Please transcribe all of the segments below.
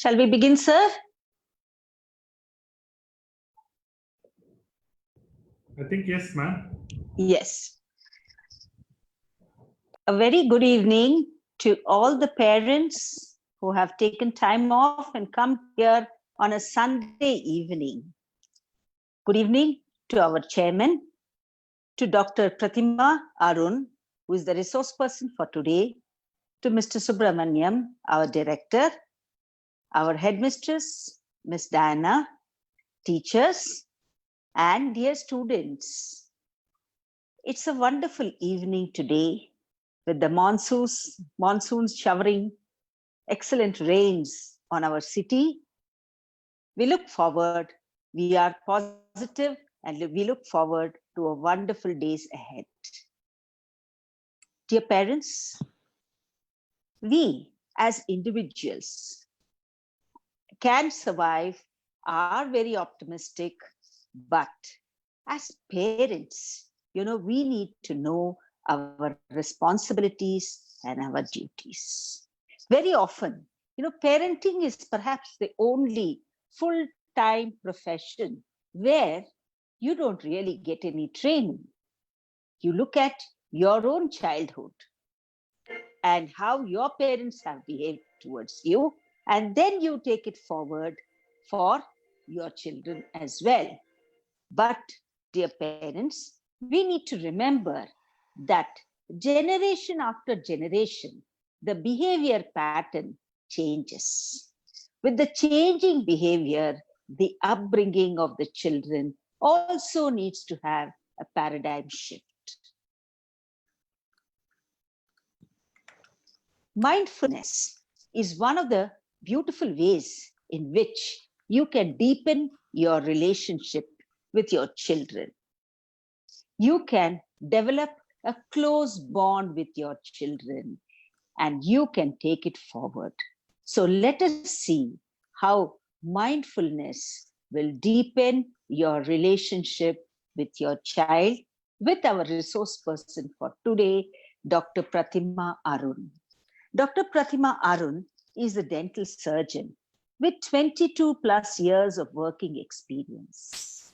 Shall we begin, sir? I think yes, ma'am. Yes. A very good evening to all the parents who have taken time off and come here on a Sunday evening. Good evening to our chairman, to Dr. Pratima Arun, who is the resource person for today, to Mr. Subramaniam, our director, our headmistress, Miss Diana, teachers, and dear students. It's a wonderful evening today with the monsoons showering excellent rains on our city. We look forward, we are positive, and we look forward to a wonderful days ahead. Dear parents, we as individuals can survive, are very optimistic, but as parents, we need to know our responsibilities and our duties. Very often, parenting is perhaps the only full-time profession where you don't really get any training. You look at your own childhood and how your parents have behaved towards you, and then you take it forward for your children as well. But, dear parents, we need to remember that generation after generation, the behavior pattern changes. With the changing behavior, the upbringing of the children also needs to have a paradigm shift. Mindfulness is one of the beautiful ways in which you can deepen your relationship with your children. You can develop a close bond with your children and you can take it forward. So let us see how mindfulness will deepen your relationship with your child with our resource person for today, Dr. Pratima Arun. Dr. Pratima Arun is a dental surgeon with 22 plus years of working experience.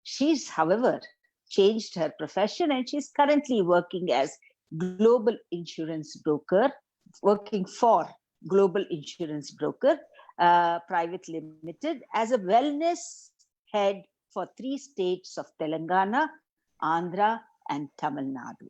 She's, however, changed her profession and she's currently working as global insurance broker, working for global insurance broker, private limited, as a wellness head for 3 states of Telangana, Andhra, and Tamil Nadu.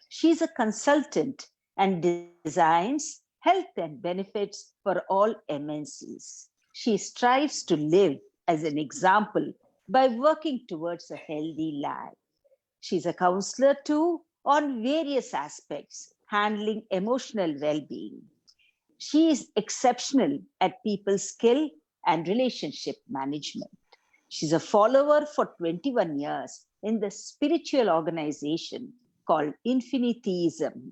She's a consultant and designs health and benefits for all MNCs. She strives to live as an example by working towards a healthy life. She's a counselor too on various aspects, handling emotional well-being. She is exceptional at people skill and relationship management. She's a follower for 21 years in the spiritual organization called Infinityism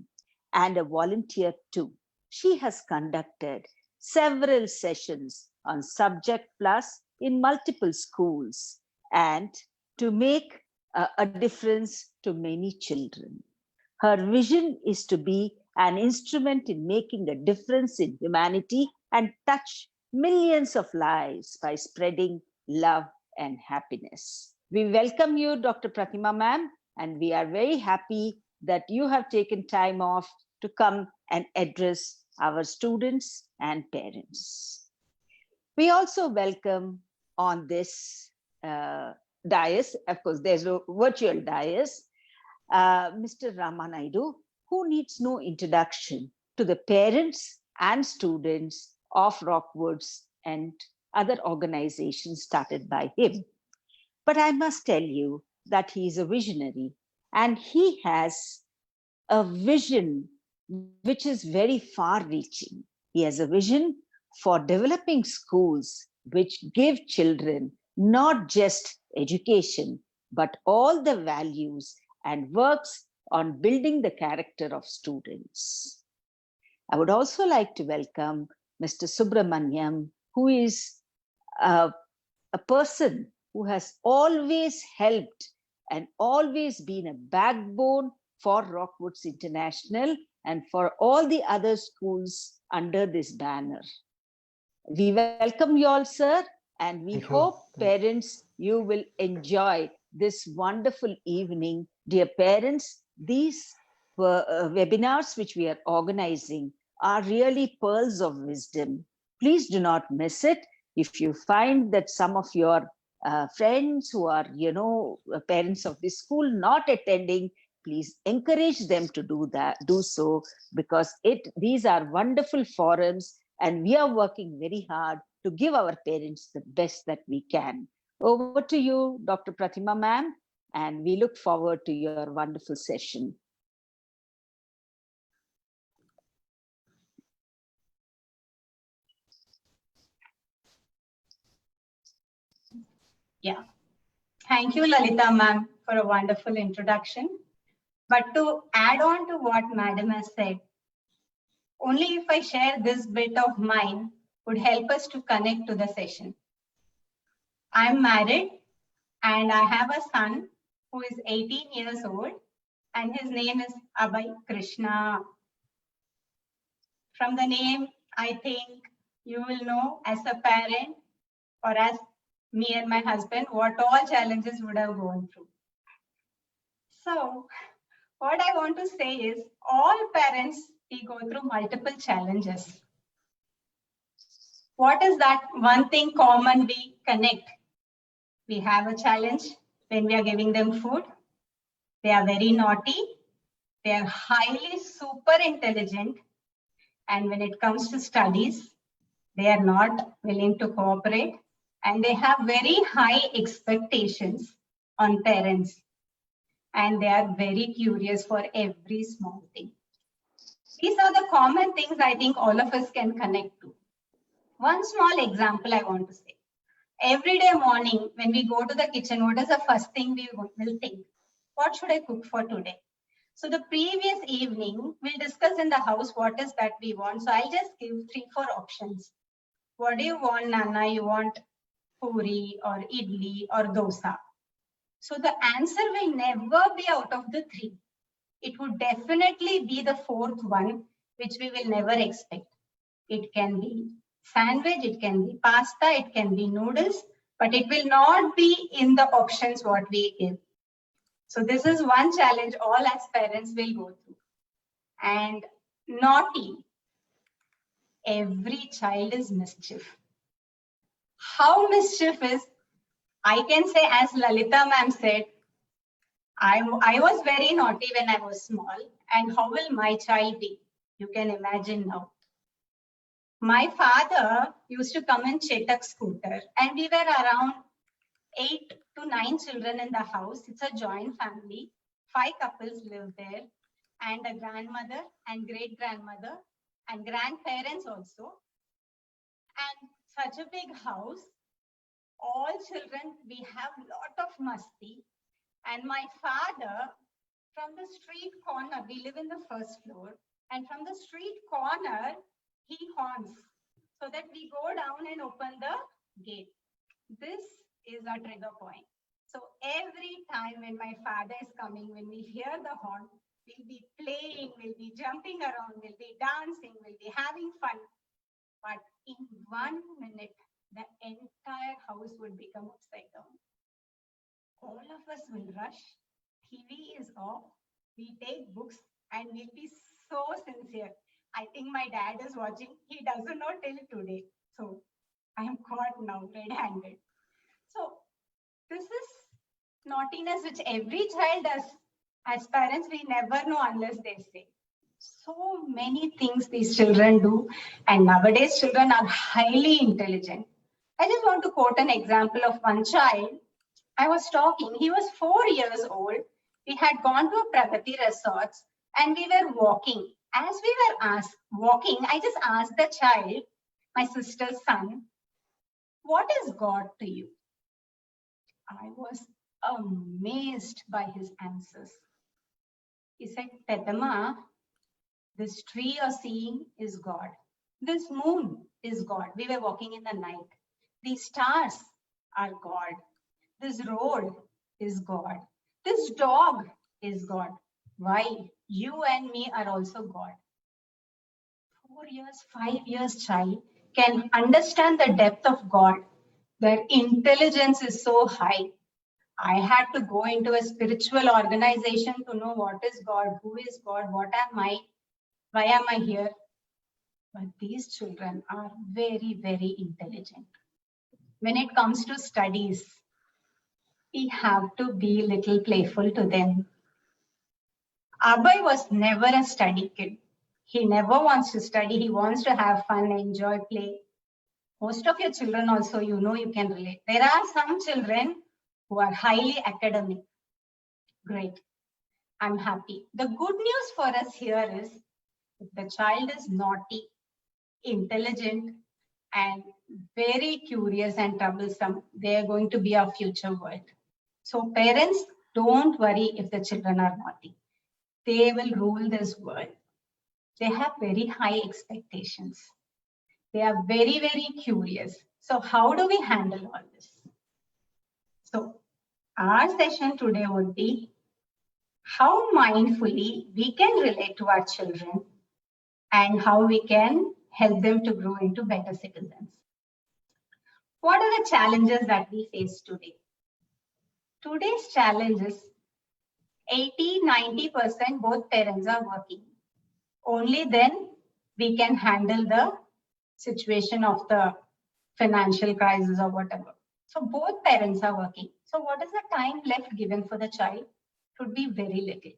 and a volunteer too. She has conducted several sessions on Subject Plus in multiple schools and to make a difference to many children. Her vision is to be an instrument in making a difference in humanity and touch millions of lives by spreading love and happiness. We welcome you, Dr. Pratima ma'am, and we are very happy that you have taken time off to come and address our students and parents. We also welcome on this dais, of course, there's a virtual dais, Mr. Ramanaidu, who needs no introduction to the parents and students of Rockwoods and other organizations started by him. But I must tell you that he is a visionary and he has a vision which is very far-reaching. He has a vision for developing schools which give children not just education, but all the values and works on building the character of students. I would also like to welcome Mr. Subramaniam, who is a person who has always helped and always been a backbone for Rockwoods International and for all the other schools under this banner. We welcome you all, sir, and we Thank you. hope, parents, you will enjoy this wonderful evening. Dear parents, these webinars which we are organizing are really pearls of wisdom. Please do not miss it. If you find that some of your friends who are, parents of this school not attending, please encourage them to do so, because these are wonderful forums, and we are working very hard to give our parents the best that we can. Over to you, Dr. Pratima ma'am, and we look forward to your wonderful session. Yeah. Thank you, Lalita ma'am, for a wonderful introduction. But to add on to what madam has said, only if I share this bit of mine would help us to connect to the session. I'm married and I have a son who is 18 years old and his name is Abhay Krishna. From the name, I think you will know as a parent or as me and my husband what all challenges would have gone through. So what I want to say is all parents, we go through multiple challenges. What is that one thing common we connect? We have a challenge when we are giving them food. They are very naughty. They are highly super intelligent. And when it comes to studies, they are not willing to cooperate. And they have very high expectations on parents. And they are very curious for every small thing. These are the common things I think all of us can connect to. One small example I want to say. Every day morning, when we go to the kitchen, what is the first thing we will think? What should I cook for today? So the previous evening, we'll discuss in the house what is that we want. So I'll just give 3-4 options. What do you want, Nana? You want puri or idli or dosa? So the answer will never be out of the 3. It would definitely be the 4th one, which we will never expect. It can be sandwich, it can be pasta, it can be noodles, but it will not be in the options what we give. So this is one challenge all as parents will go through. And naughty. Every child is mischief. How mischief is, I can say as Lalita ma'am said, I was very naughty when I was small, and how will my child be? You can imagine now. My father used to come in Chetak scooter, and we were around 8 to 9 children in the house. It's a joint family. 5 couples live there, and a grandmother and great grandmother and grandparents also. And such a big house, all children, we have a lot of masti. And my father, from the street corner, we live in the 1st floor, and from the street corner, he honks so that we go down and open the gate. This is a trigger point. So every time when my father is coming, when we hear the horn, we'll be playing, we'll be jumping around, we'll be dancing, we'll be having fun. But in 1 minute, the entire house would become upside down. All of us will rush. TV is off. We take books and we'll be so sincere. I think my dad is watching. He doesn't know till today. So I am caught now red-handed. So this is naughtiness which every child does. As parents, we never know unless they say. So many things these children do. And nowadays, children are highly intelligent. I just want to quote an example of one child. I was talking, he was 4 years old. We had gone to a Pragati resorts and we were walking. As we were walking, I just asked the child, my sister's son, what is God to you? I was amazed by his answers. He said, Pedama, this tree you're seeing is God. This moon is God. We were walking in the night. These stars are God. This road is God. This dog is God. Why? You and me are also God. 4 years, 5 years child can understand the depth of God, their intelligence is so high. I had to go into a spiritual organization to know what is God, who is God, what am I, why am I here? But these children are very, very intelligent. When it comes to studies, we have to be a little playful to them. Abhay was never a study kid. He never wants to study. He wants to have fun, enjoy, play. Most of your children also, you know, you can relate. There are some children who are highly academic. Great. I'm happy. The good news for us here is if the child is naughty, intelligent, and very curious and troublesome, they are going to be our future world. So parents, don't worry if the children are naughty. They will rule this world. They have very high expectations. They are very, very curious. So how do we handle all this? So our session today would be how mindfully we can relate to our children and how we can help them to grow into better citizens. What are the challenges that we face today? Today's challenge is 80–90% both parents are working. Only then we can handle the situation of the financial crisis or whatever. So both parents are working. So what is the time left given for the child? It would be very little.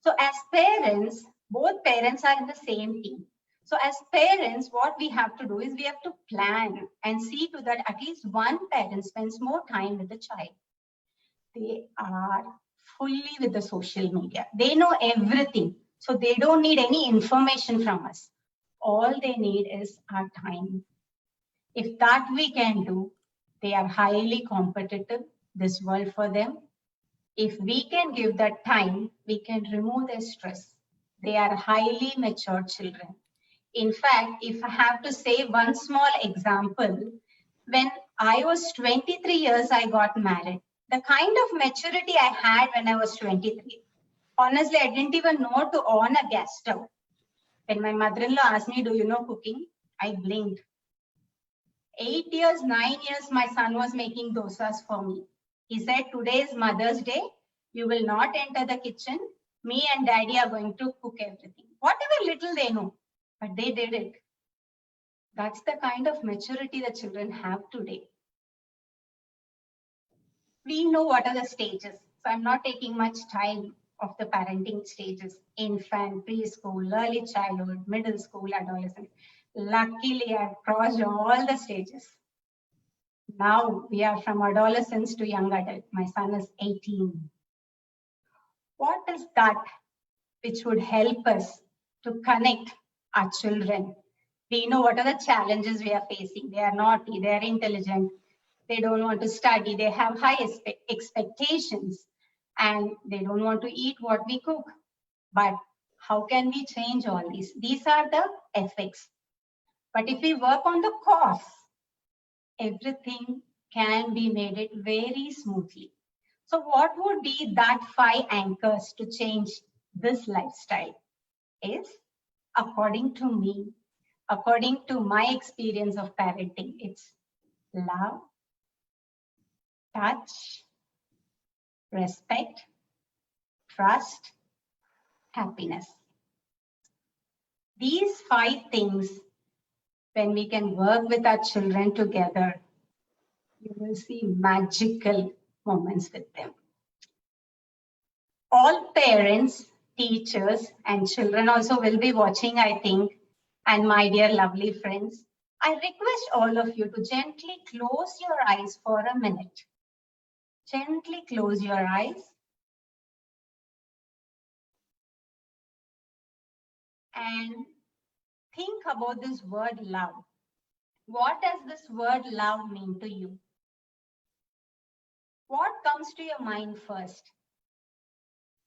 So as parents, both parents are in the same team. So as parents, what we have to do is we have to plan and see to that at least one parent spends more time with the child. They are fully with the social media. They know everything. So they don't need any information from us. All they need is our time. If that we can do, they are highly competitive, this world for them. If we can give that time, we can remove their stress. They are highly mature children. In fact, if I have to say one small example, when I was 23 years, I got married. The kind of maturity I had when I was 23, honestly, I didn't even know to on a gas stove. When my mother-in-law asked me, do you know cooking? I blinked. 8 years, 9 years, my son was making dosas for me. He said, today is Mother's Day. You will not enter the kitchen. Me and daddy are going to cook everything. Whatever little they know, but they did it. That's the kind of maturity the children have today. We know what are the stages. So I'm not taking much time of the parenting stages. Infant, preschool, early childhood, middle school, adolescent. Luckily, I've crossed all the stages. Now we are from adolescence to young adult. My son is 18. What is that which would help us to connect our children? We know what are the challenges we are facing. They are naughty, they are intelligent, they don't want to study, they have high expectations, and they don't want to eat what we cook. But how can we change all these? These are the effects. But if we work on the cause, everything can be made it very smoothly. So what would be that 5 anchors to change this lifestyle? Is, according to me, according to my experience of parenting, it's love, touch, respect, trust, happiness. These 5 things, when we can work with our children together, you will see magical moments with them. All parents, teachers, and children also will be watching, I think, and my dear lovely friends, I request all of you to gently close your eyes for a minute. Gently close your eyes and think about this word love. What does this word love mean to you? What comes to your mind first?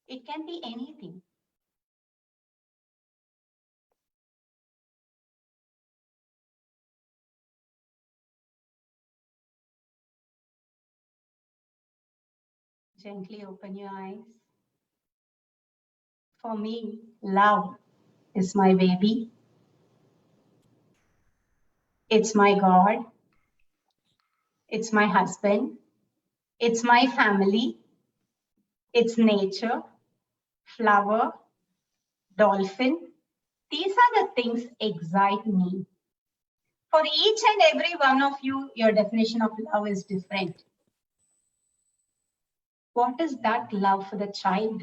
It can be anything. Gently open your eyes. For me, love is my baby. It's my God. It's my husband. It's my family. It's nature, flower, dolphin. These are the things excite me. For each and every one of you, your definition of love is different. What is that love for the child?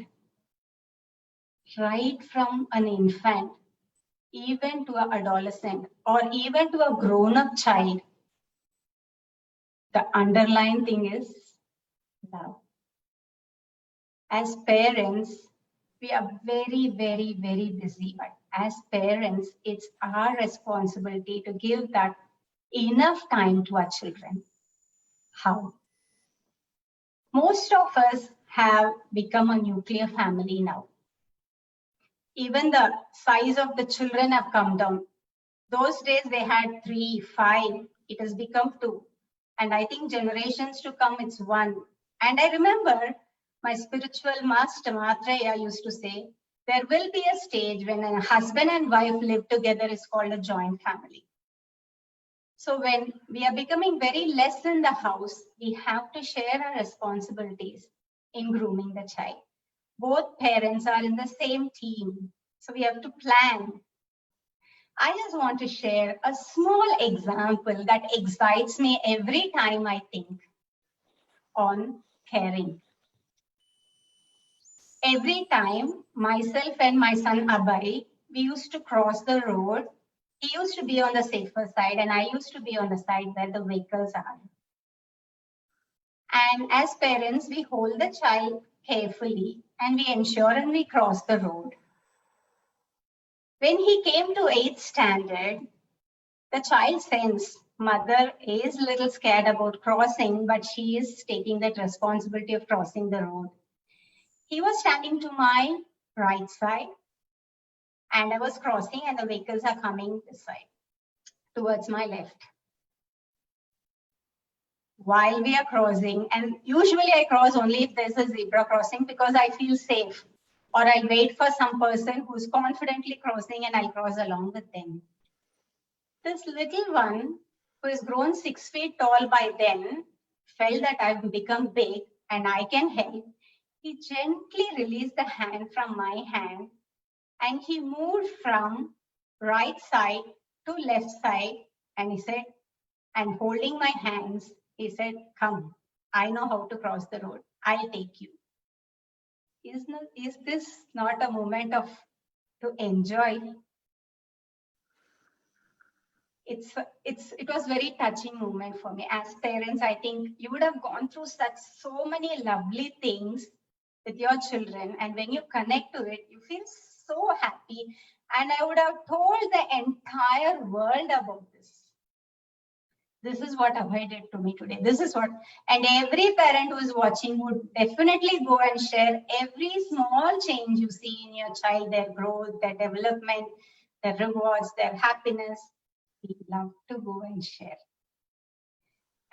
Right from an infant, even to an adolescent, or even to a grown-up child, the underlying thing is love. As parents, we are very, very, very busy. But as parents, it's our responsibility to give that enough time to our children. How? Most of us have become a nuclear family now. Even the size of the children have come down. Those days they had 3, 5, it has become 2. And I think generations to come, it's 1. And I remember my spiritual master, Maitreya, used to say, there will be a stage when a husband and wife live together is called a joint family. So when we are becoming very less in the house, we have to share our responsibilities in grooming the child. Both parents are in the same team, so we have to plan. I just want to share a small example that excites me every time I think on caring. Every time myself and my son Abhay, we used to cross the road. He used to be on the safer side and I used to be on the side where the vehicles are. And as parents, we hold the child carefully and we ensure and we cross the road. When he came to 8th standard, the child sensed mother is a little scared about crossing, but she is taking that responsibility of crossing the road. He was standing to my right side and I was crossing and the vehicles are coming this side towards my left. While we are crossing, and usually I cross only if there's a zebra crossing because I feel safe, or I'll wait for some person who's confidently crossing and I'll cross along with them. This little one who has grown 6 feet tall by then felt that I've become big and I can help. He gently released the hand from my hand and he moved from right side to left side and he said, and holding my hands, he said, come, I know how to cross the road. I'll take you. Is this not a moment to enjoy? It was very touching moment for me. As parents, I think you would have gone through so many lovely things with your children. And when you connect to it, you feel so happy. And I would have told the entire world about this. This is what Abhay did to me today. This is what, and every parent who is watching would definitely go and share every small change you see in your child, their growth, their development, their rewards, their happiness. We love to go and share.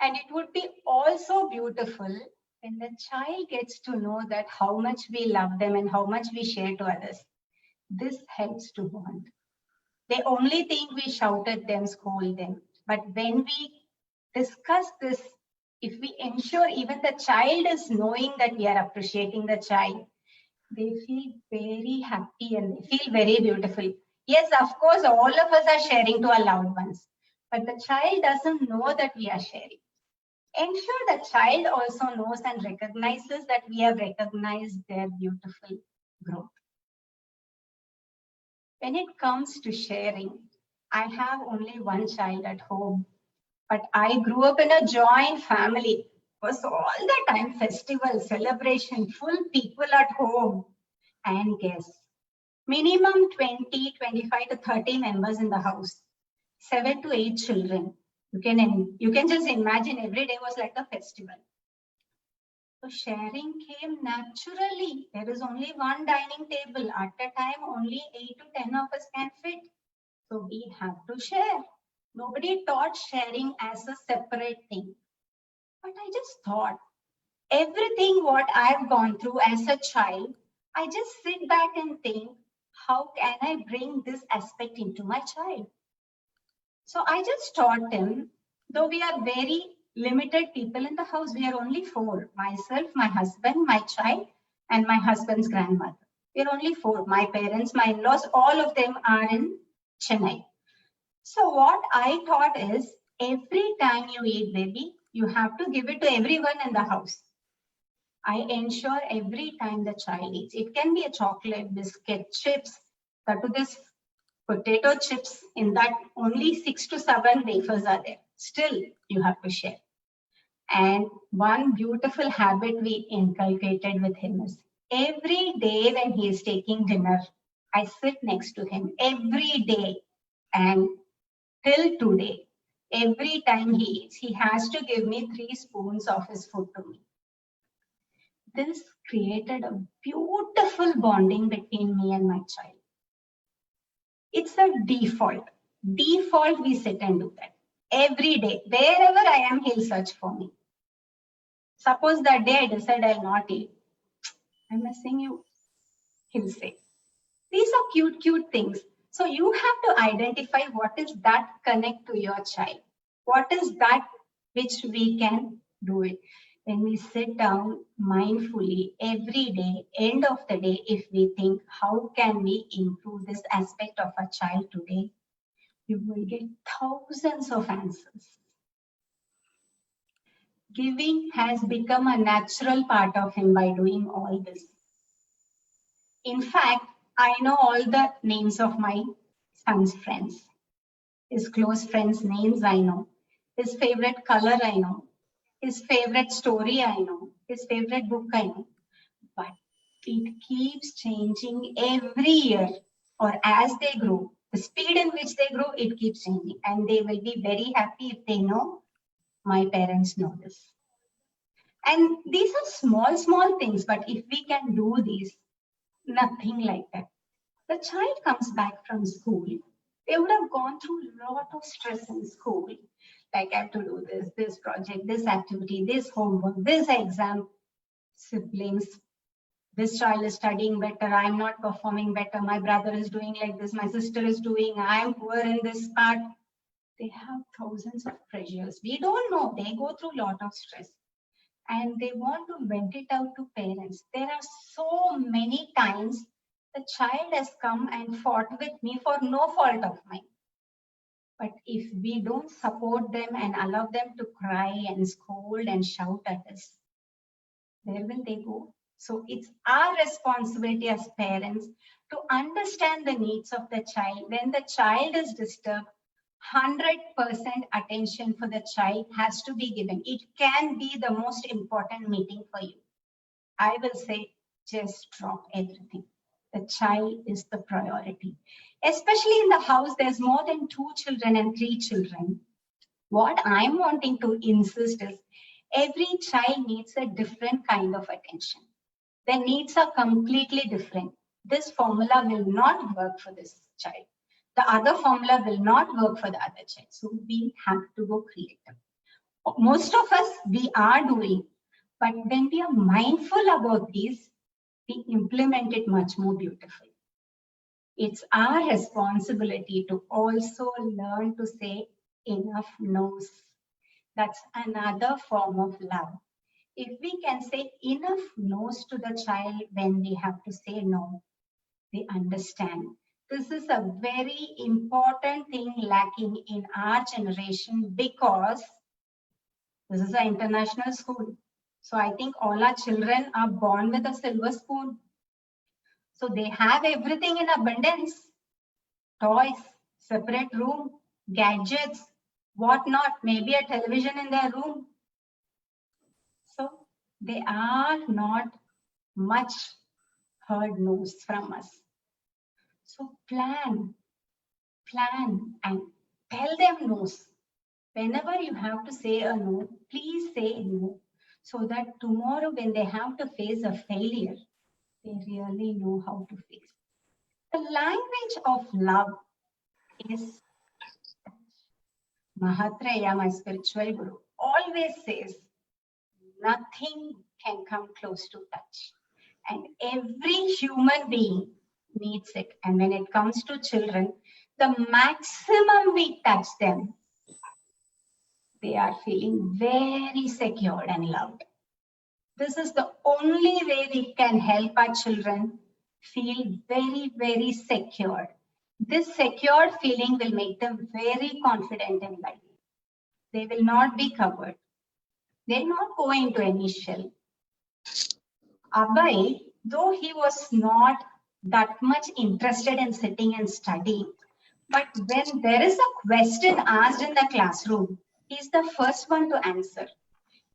And it would be also beautiful when the child gets to know that how much we love them and how much we share to others. This helps to bond. They only think we shout at them, scold them. But when we discuss this, if we ensure even the child is knowing that we are appreciating the child, they feel very happy and they feel very beautiful. Yes, of course, all of us are sharing to our loved ones, but the child doesn't know that we are sharing. Ensure the child also knows and recognizes that we have recognized their beautiful growth. When it comes to sharing, I have only one child at home, but I grew up in a joint family. It was all the time festival, celebration, full people at home and guests. Minimum 20, 25 to 30 members in the house, 7 to 8 children. You can just imagine every day was like a festival. So sharing came naturally. There is only one dining table. At a time, only 8 to 10 of us can fit. So we have to share. Nobody taught sharing as a separate thing. But I just thought, everything what I've gone through as a child, I just sit back and think, how can I bring this aspect into my child? So I just taught him, though we are very limited people in the house, we are only 4, myself, my husband, my child, and my husband's grandmother. We are only 4, my parents, my in-laws, all of them are in Chennai. So what I taught is, every time you eat, baby, you have to give it to everyone in the house. I ensure every time the child eats, it can be a chocolate, biscuit, chips, that to this potato chips, in that only 6 to 7 wafers are there. Still, you have to share. And one beautiful habit we inculcated with him is, every day when he is taking dinner, I sit next to him every day. And till today, every time he eats, he has to give me 3 spoons of his food to me. This created a beautiful bonding between me and my child. It's a default. Default, we sit and do that. Every day, wherever I am, he'll search for me. Suppose that day I decide I'll not eat. I'm missing you, he'll say. These are cute, cute things. So you have to identify what is that connect to your child. What is that which we can do it. When we sit down mindfully every day, end of the day, if we think, how can we improve this aspect of a child today? You will get thousands of answers. Giving has become a natural part of him by doing all this. In fact, I know all the names of my son's friends. His close friends' names I know. His favorite color I know. His favorite story I know. His favorite book I know. But it keeps changing every year, or as they grow. The speed in which they grow, it keeps changing. And they will be very happy if they know, my parents know this. And these are small, small things, but if we can do these, nothing like that. The child comes back from school. They would have gone through a lot of stress in school. Like, I have to do this project, this activity, this homework, this exam. Siblings, this child is studying better, I'm not performing better, my brother is doing like this, my sister is doing, I'm poor in this part. They have thousands of pressures. We don't know. They go through a lot of stress. And they want to vent it out to parents. There are so many times the child has come and fought with me for no fault of mine. But if we don't support them and allow them to cry and scold and shout at us, where will they go? So it's our responsibility as parents to understand the needs of the child. When the child is disturbed, 100% attention for the child has to be given. It can be the most important meeting for you. I will say, just drop everything. The child is the priority. Especially in the house, there's more than 2 children and 3 children. What I'm wanting to insist is, every child needs a different kind of attention. Their needs are completely different. This formula will not work for this child. The other formula will not work for the other child. So we have to go creative. Most of us, we are doing, but when we are mindful about these, we implement it much more beautifully. It's our responsibility to also learn to say enough no's. That's another form of love. If we can say enough no's to the child when we have to say no, they understand. This is a very important thing lacking in our generation, because this is an international school. So I think all our children are born with a silver spoon. So they have everything in abundance. Toys, separate room, gadgets, whatnot, maybe a television in their room. So they are not much heard no's from us. So plan and tell them no's. Whenever you have to say a no, please say no, so that tomorrow when they have to face a failure, they really know how to face. The language of love is Mahatreya, my spiritual guru, always says, nothing can come close to touch. And every human being needs it. And when it comes to children, the maximum we touch them, they are feeling very secured and loved. This is the only way we can help our children feel very, very secured. This secured feeling will make them very confident in life. They will not be covered. They'll not go into any shell. Abhay, though he was not that much interested in sitting and studying, but when there is a question asked in the classroom, he's the first one to answer.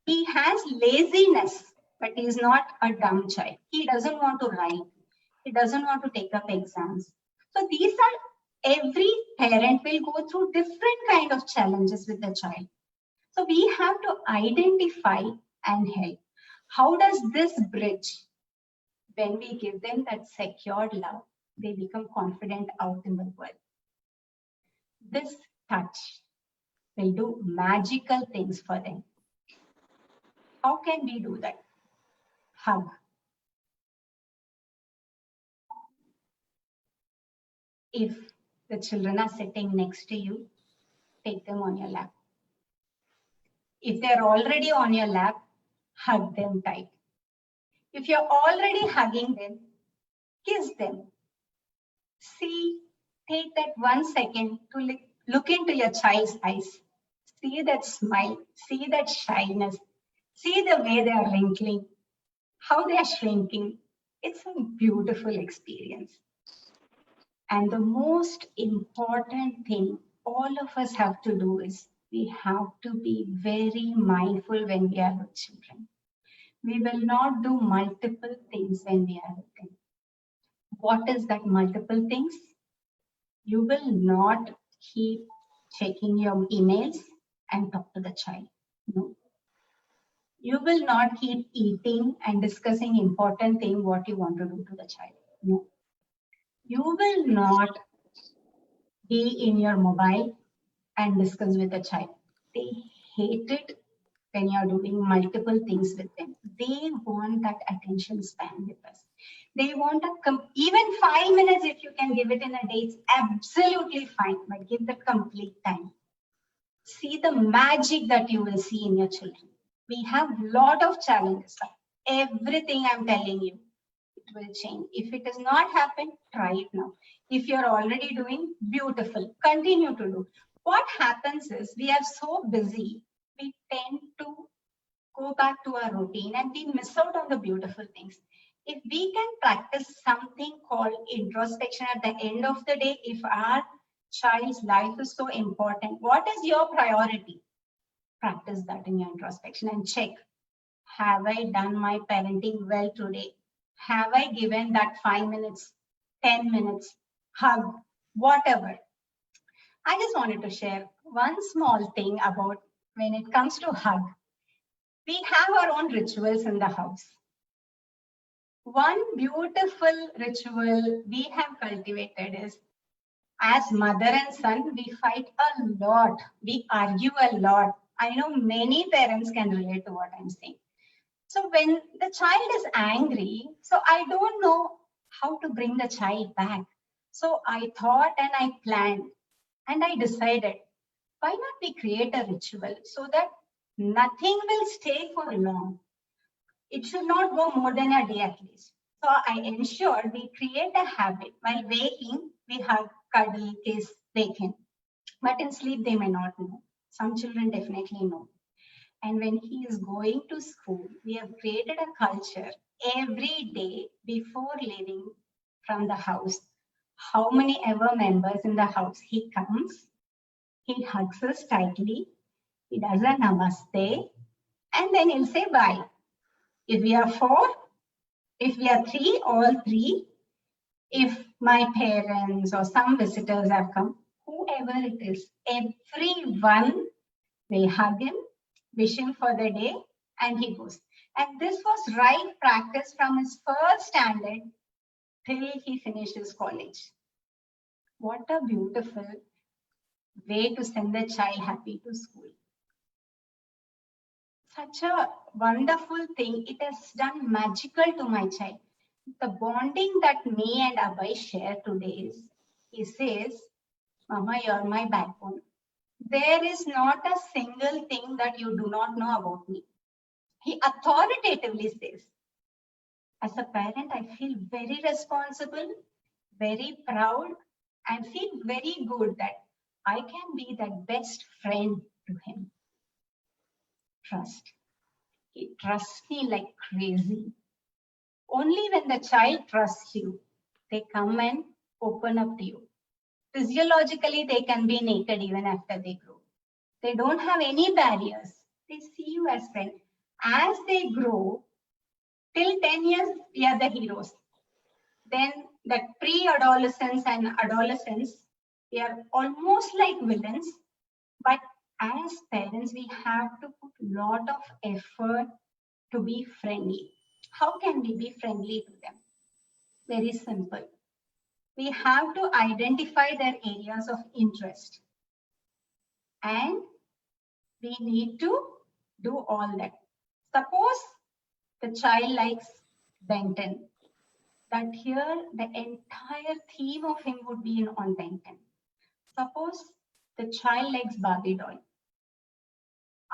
He has laziness, but he is not a dumb child. He doesn't want to write. He doesn't want to take up exams. So these are, every parent will go through different kind of challenges with the child. So we have to identify and help. How does this bridge? When we give them that secured love, they become confident out in the world. This touch will do magical things for them. How can we do that? Hug. If the children are sitting next to you, take them on your lap. If they're already on your lap, hug them tight. If you're already hugging them, kiss them. See, take that 1 second to look into your child's eyes. See that smile, see that shyness, see the way they are wrinkling, how they are shrinking. It's a beautiful experience. And the most important thing all of us have to do is we have to be very mindful when we are with children. We will not do multiple things when we are with them. What is that multiple things? You will not keep checking your emails and talk to the child. No. You will not keep eating and discussing important thing what you want to do to the child. No. You will not be in your mobile and discuss with the child. They hate it when you're doing multiple things with them. They want that attention span with us. They want even 5 minutes, if you can give it in a day, it's absolutely fine, but give that complete time. See the magic that you will see in your children. We have a lot of challenges. Everything I'm telling you, it will change. If it does not happen, try it now. If you're already doing, beautiful, continue to do. What happens is we are so busy, we tend to go back to our routine and we miss out on the beautiful things. If we can practice something called introspection at the end of the day, if our child's life is so important, what is your priority? Practice that in your introspection and check, have I done my parenting well today? Have I given that 5 minutes, 10 minutes, hug, whatever? I just wanted to share one small thing about when it comes to hug. We have our own rituals in the house. One beautiful ritual we have cultivated is, as mother and son, we fight a lot. We argue a lot. I know many parents can relate to what I'm saying. So when the child is angry, so I don't know how to bring the child back. So I thought and I planned and I decided, why not we create a ritual so that nothing will stay for long. It should not go more than a day at least. So I ensured we create a habit. While waking, we hug, cuddle, kiss, wake him. But in sleep, they may not know. Some children definitely know. And when he is going to school, we have created a culture every day before leaving from the house. How many ever members in the house, he comes, he hugs us tightly, he does a namaste, and then he'll say bye. If we are 4, if we are 3, all 3, if my parents or some visitors have come, whoever it is, everyone will hug him, wish him for the day, and he goes. And this was right practice from his first standard till he finished his college. What a beautiful way to send the child happy to school. Such a wonderful thing. It has done magical to my child. The bonding that me and Abhay share today is, he says, Mama, you're my backbone. There is not a single thing that you do not know about me. He authoritatively says, as a parent, I feel very responsible, very proud, and feel very good that I can be that best friend to him. Trust. He trusts me like crazy. Only when the child trusts you, they come and open up to you. Physiologically, they can be naked even after they grow. They don't have any barriers. They see you as friend. As they grow, till 10 years, we are the heroes. Then that pre-adolescence and adolescence, we are almost like villains. But as parents, we have to put a lot of effort to be friendly. How can we be friendly to them? Very simple. We have to identify their areas of interest. And we need to do all that. Suppose the child likes Ben 10. That here the entire theme of him would be on Ben 10. Suppose the child likes Barbie doll.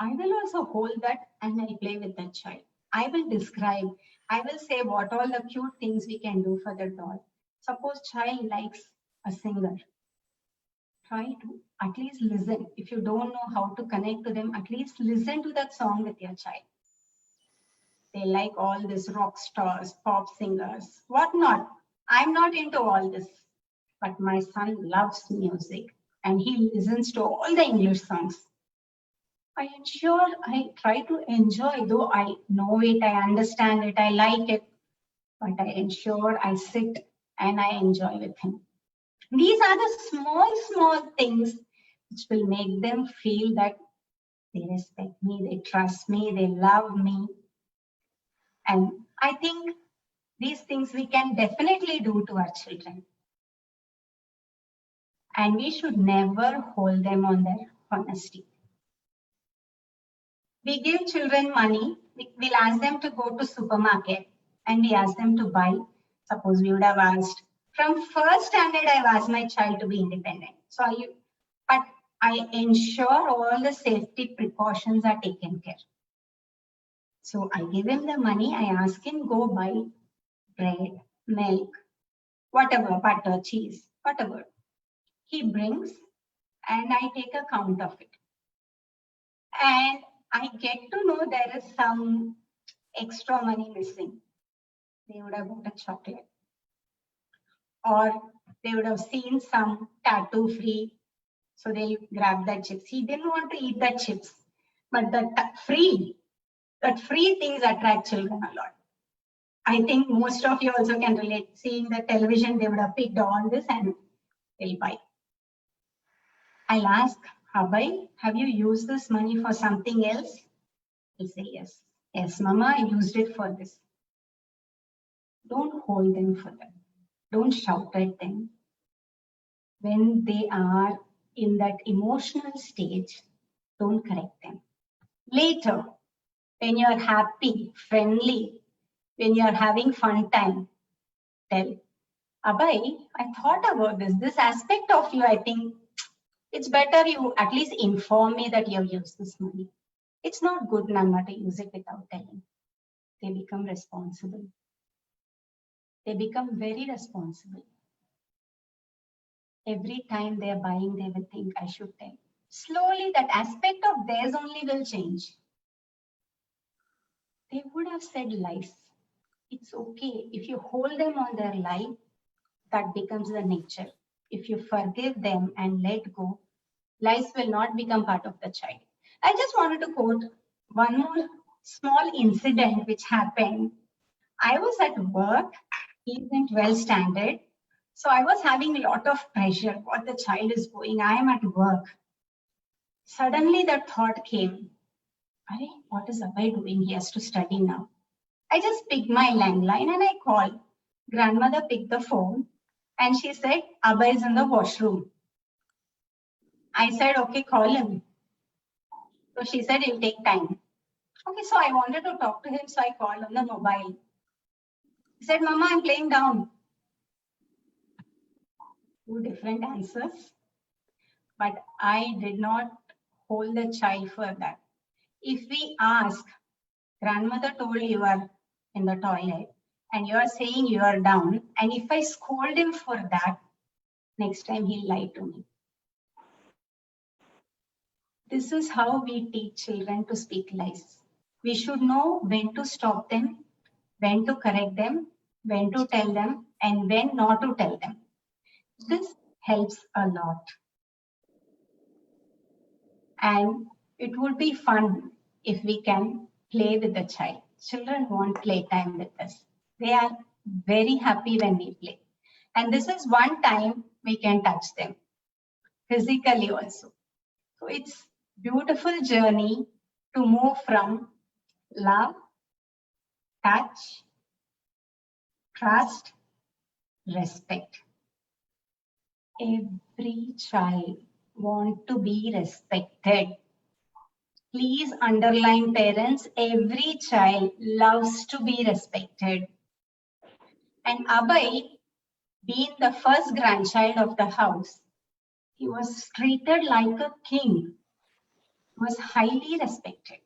I will also hold that and I'll play with that child. I will describe, I will say what all the cute things we can do for the doll. Suppose child likes a singer. Try to at least listen. If you don't know how to connect to them, at least listen to that song with your child. They like all these rock stars, pop singers, whatnot. I'm not into all this, but my son loves music and he listens to all the English songs. I ensure I try to enjoy, though I know it, I understand it, I like it, but I ensure I sit and I enjoy with him. These are the small things which will make them feel that they respect me, they trust me, they love me. And I think these things we can definitely do to our children. And we should never hold them on their honesty. We give children money, we'll ask them to go to supermarket and we ask them to buy. Suppose we would have asked, from first standard, I've asked my child to be independent. So but I ensure all the safety precautions are taken care. So I give him the money, I ask him, go buy bread, milk, whatever, butter, cheese, whatever. He brings and I take a count of it. And I get to know there is some extra money missing. They would have bought a chocolate. Or they would have seen some tattoo free. So they'll grab that chips. He didn't want to eat that chips. But that free things attract children a lot. I think most of you also can relate. Seeing the television, they would have picked all this and they'll buy. I'll ask, Abai, have you used this money for something else? He'll say yes. Yes, Mama, I used it for this. Don't hold them for that. Don't shout at them. When they are in that emotional stage, don't correct them. Later, when you're happy, friendly, when you're having fun time, tell, Abai, I thought about this aspect of you, I think it's better you at least inform me that you have used this money. It's not good, Nana, to use it without telling. They become responsible. They become very responsible. Every time they're buying, they will think, I should tell. Slowly, that aspect of theirs only will change. They would have said lies. It's okay. If you hold them on their lie, that becomes the nature. If you forgive them and let go, lies will not become part of the child. I just wanted to quote one more small incident which happened. I was at work, he isn't well standard. So I was having a lot of pressure. What the child is going, I am at work. Suddenly that thought came, what is Abhay doing? He has to study now. I just picked my landline and I called. Grandmother picked the phone and she said, Abhay is in the washroom. I said, okay, call him. So she said, it'll take time. Okay, so I wanted to talk to him, so I called on the mobile. He said, Mama, I'm playing down. Two different answers. but I did not hold the child for that. If we ask, grandmother told you are in the toilet and you are saying you are down, and if I scold him for that, next time he'll lie to me. This is how we teach children to speak lies. We should know when to stop them, when to correct them, when to tell them, and when not to tell them. This helps a lot. And it would be fun if we can play with the child. Children want playtime with us. They are very happy when we play. And this is one time we can touch them physically also. So it's beautiful journey to move from love, touch, trust, respect. Every child wants to be respected. Please underline, parents, every child loves to be respected. And Abhay, being the first grandchild of the house, he was treated like a king, was highly respected.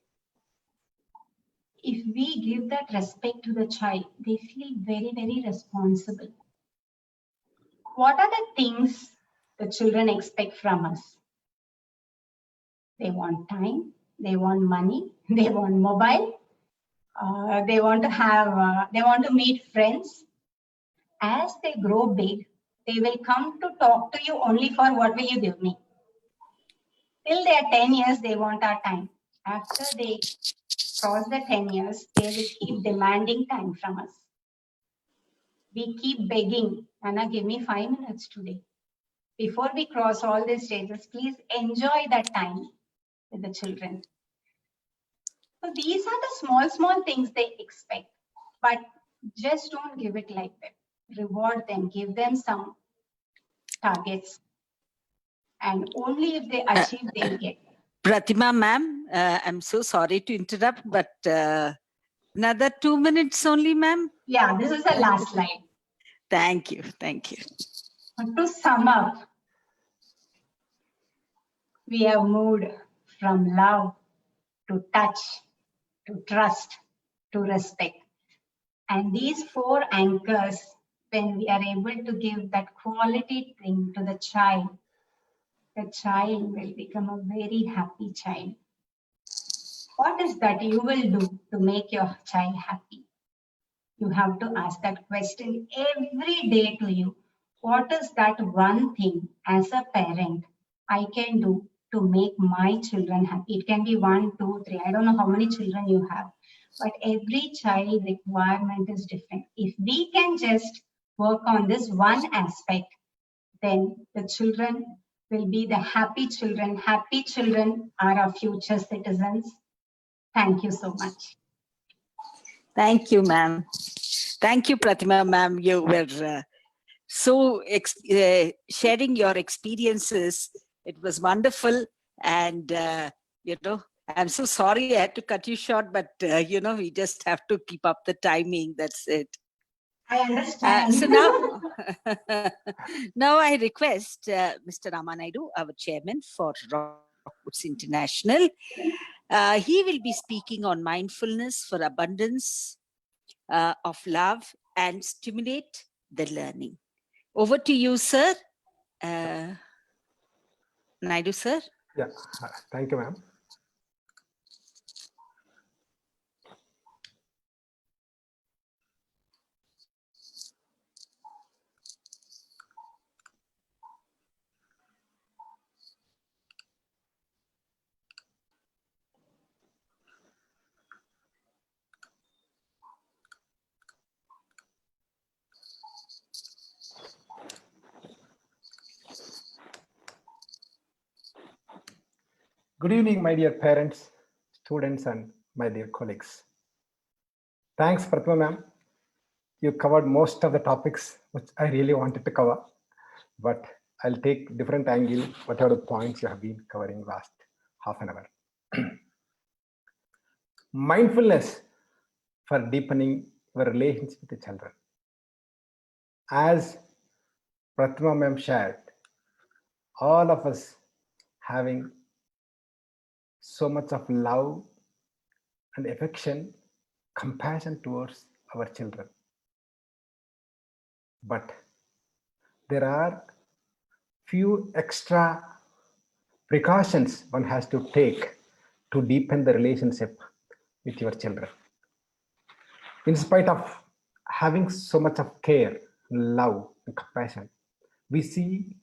If we give that respect to the child, they feel very, very responsible. What are the things the children expect from us? They want time, they want money, they want mobile, they want to meet friends. As they grow big, they will come to talk to you only for what will you give me. Till they are 10 years, they want our time. After they cross the 10 years, they will keep demanding time from us. We keep begging, Anna, give me 5 minutes today. Before we cross all these stages, please enjoy that time with the children. So these are the small things they expect, but just don't give it like that. Reward them, give them some targets, and only if they achieve, they'll get. Pratima ma'am, I'm so sorry to interrupt, but another 2 minutes only, ma'am. Yeah, this is the last slide. Thank you. Thank you. To sum up, we have moved from love to touch, to trust, to respect. And these 4 anchors, when we are able to give that quality thing to the child will become a very happy child. What is that you will do to make your child happy? You have to ask that question every day to you. What is that one thing as a parent I can do to make my children happy? It can be 1, 2, 3. I don't know how many children you have, but every child requirement is different. If we can just work on this one aspect, then the children will be the happy children. Happy children are our future citizens. Thank you so much. Thank you, ma'am. Thank you, Pratima ma'am. You were sharing your experiences. It was wonderful. And, I'm so sorry I had to cut you short, but, we just have to keep up the timing. That's it. I understand. So now, now I request Mr. Ramanaidu, our chairman for Rockwoods International. He will be speaking on mindfulness for abundance of love and stimulate the learning. Over to you, sir. Naidu, sir. Yeah, thank you, ma'am. Good evening, my dear parents, students, and my dear colleagues. Thanks, Pratima ma'am. You covered most of the topics which I really wanted to cover, but I'll take different angle, whatever the points you have been covering last half an hour. Mindfulness for deepening your relationship with the children. As Pratima ma'am shared, all of us having so much of love and affection, compassion towards our children. But there are few extra precautions one has to take to deepen the relationship with your children. In spite of having so much of care, love, and compassion, we see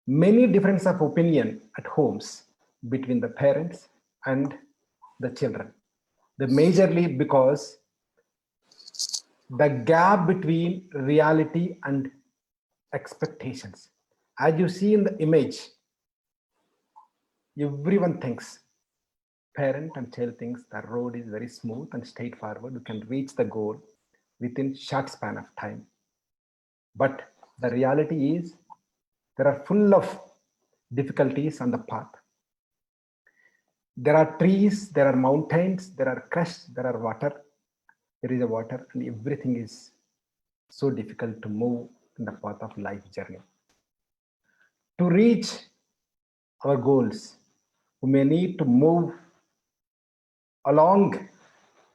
many differences of opinion at homes between the parents and the children. The majorly because the gap between reality and expectations. As you see in the image, everyone thinks, parent and child thinks the road is very smooth and straightforward. You can reach the goal within short span of time. But the reality is there are full of difficulties on the path. There are trees, there are mountains, there are crests, there are water. There is a water, and everything is so difficult to move in the path of life journey. To reach our goals, we may need to move along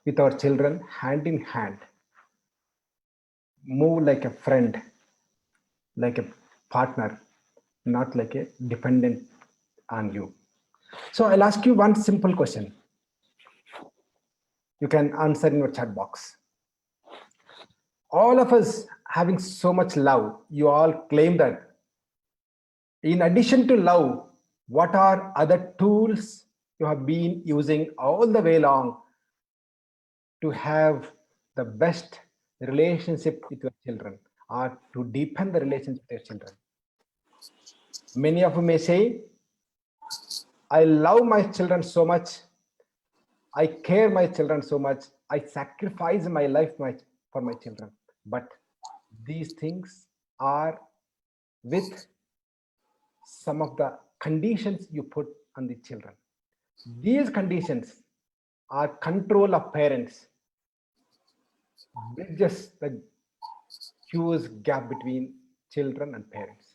with our children hand in hand, move like a friend, like a partner, not like a dependent on you. So I'll ask you one simple question. You can answer in your chat box. All of us having so much love, you all claim that. In addition to love, what are other tools you have been using all the way long to have the best relationship with your children, or to deepen the relationship with your children? Many of you may say, I love my children so much, I care my children so much, I sacrifice my life for my children. But these things are with some of the conditions you put on the children. These conditions are control of parents, bridges the huge gap between children and parents.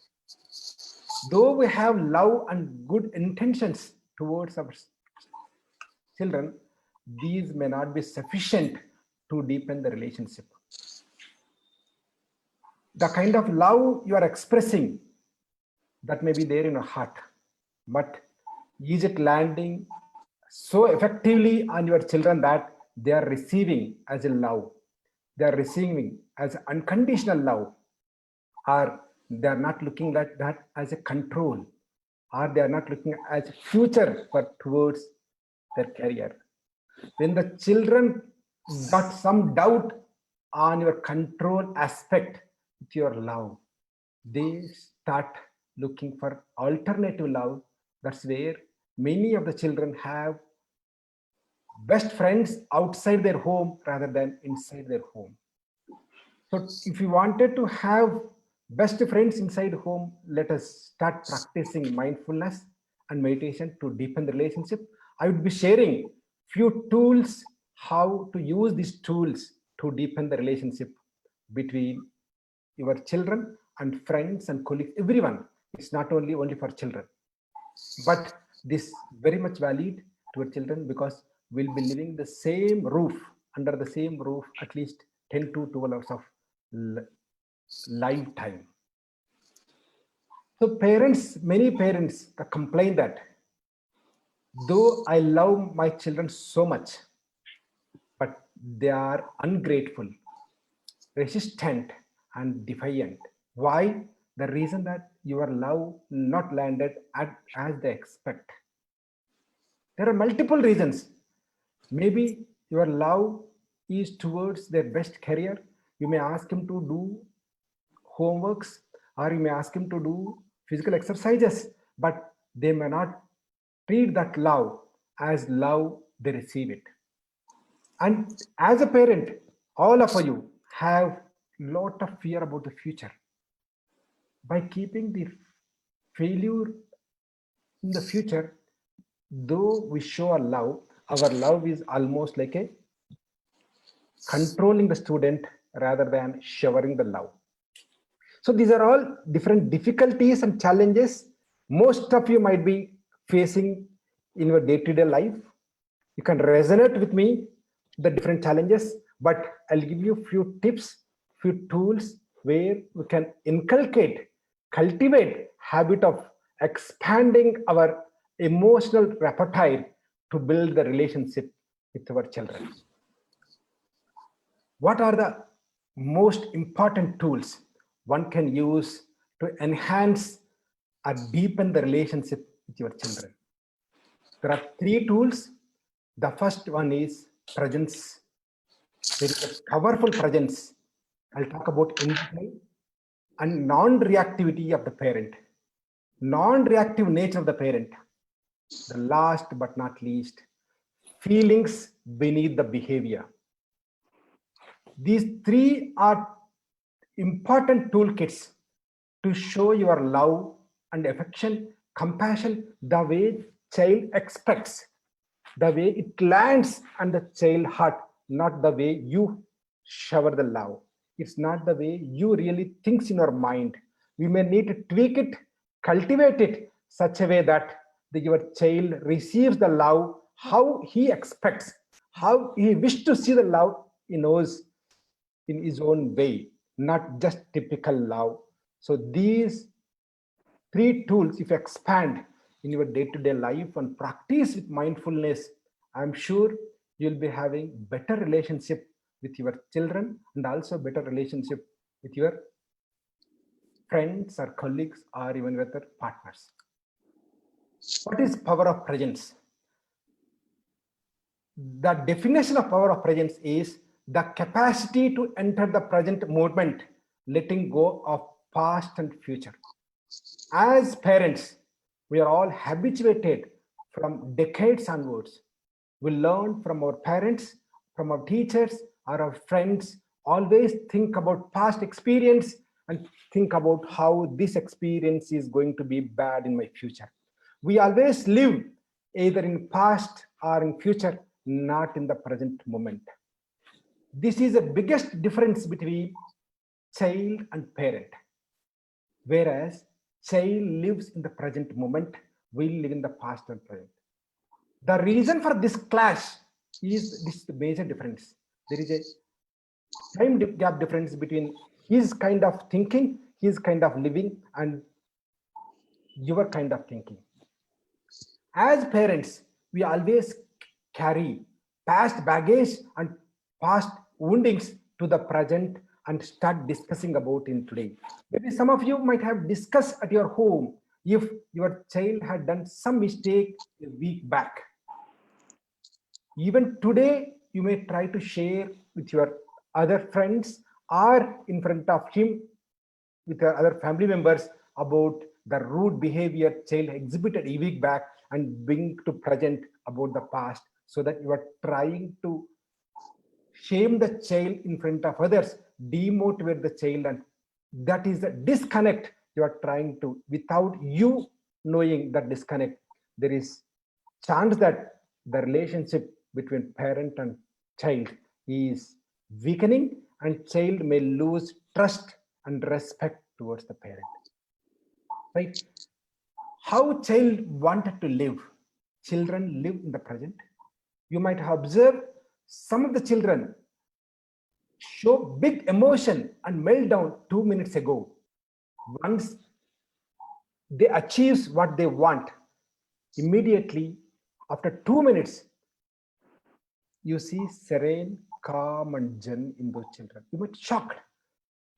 Though we have love and good intentions towards our children, these may not be sufficient to deepen the relationship. The kind of love you are expressing, that may be there in your heart, but is it landing so effectively on your children that they are receiving as a love, they are receiving as unconditional love, or they are not looking at that as a control, or they are not looking as a future towards their career? When the children got some doubt on your control aspect with your love, they start looking for alternative love. That's where many of the children have best friends outside their home rather than inside their home. So if you wanted to have best friends inside home, let us start practicing mindfulness and meditation to deepen the relationship. I would be sharing few tools, how to use these tools to deepen the relationship between your children and friends and colleagues, everyone. It's not only for children, but this very much valid to our children, because we'll be living the same roof, under the same roof, at least 10 to 12 hours of lifetime. So parents, many parents complain that though I love my children so much, but they are ungrateful, resistant, and defiant. Why? The reason that your love not landed as they expect. There are multiple reasons. Maybe your love is towards their best career. You may ask him to do homeworks, or you may ask him to do physical exercises, but they may not treat that love as love they receive it. And as a parent, all of you have lot of fear about the future. By keeping the failure in the future, though we show our love is almost like a controlling the student rather than showering the love. So these are all different difficulties and challenges. Most of you might be facing in your day-to-day life. You can resonate with me, the different challenges, but I'll give you few tips, few tools where we can inculcate, cultivate habit of expanding our emotional repertoire to build the relationship with our children. What are the most important tools one can use to enhance or deepen the relationship with your children? There are 3 tools. The first one is presence. There is a powerful presence. I'll talk about in detail. And non-reactivity of the parent. Non-reactive nature of the parent. The last but not least, feelings beneath the behavior. These 3 are important toolkits to show your love and affection, compassion, the way child expects, the way it lands on the child heart, not the way you shower the love. It's not the way you really thinks in your mind. We may need to tweak it, cultivate it such a way that your child receives the love how he expects, how he wishes to see the love he knows in his own way, not just typical love. So these 3 tools, if you expand in your day-to-day life and practice with mindfulness, I'm sure you'll be having better relationship with your children and also better relationship with your friends or colleagues or even with their partners. What is power of presence? The definition of power of presence is the capacity to enter the present moment, letting go of past and future. As parents, we are all habituated from decades onwards. We learn from our parents, from our teachers, or our friends, always think about past experience and think about how this experience is going to be bad in my future. We always live either in past or in future, not in the present moment. This is the biggest difference between child and parent. Whereas child lives in the present moment, we live in the past and present. The reason for this clash is this major difference. There is a time gap difference between his kind of thinking, his kind of living, and your kind of thinking. As parents, we always carry past baggage and past woundings to the present and start discussing about in today. Maybe some of you might have discussed at your home if your child had done some mistake a week back. Even today, you may try to share with your other friends or in front of him with your other family members about the rude behavior child exhibited a week back and bring to present about the past, so that you are trying to shame the child in front of others, demotivate the child, and that is the disconnect you are trying to, without you knowing that disconnect, there is chance that the relationship between parent and child is weakening and child may lose trust and respect towards the parent. Right? How child wanted to live? Children live in the present. You might have observed some of the children show big emotion and meltdown 2 minutes ago. Once they achieve what they want, immediately after 2 minutes, you see serene, calm, and zen in those children. You might be shocked.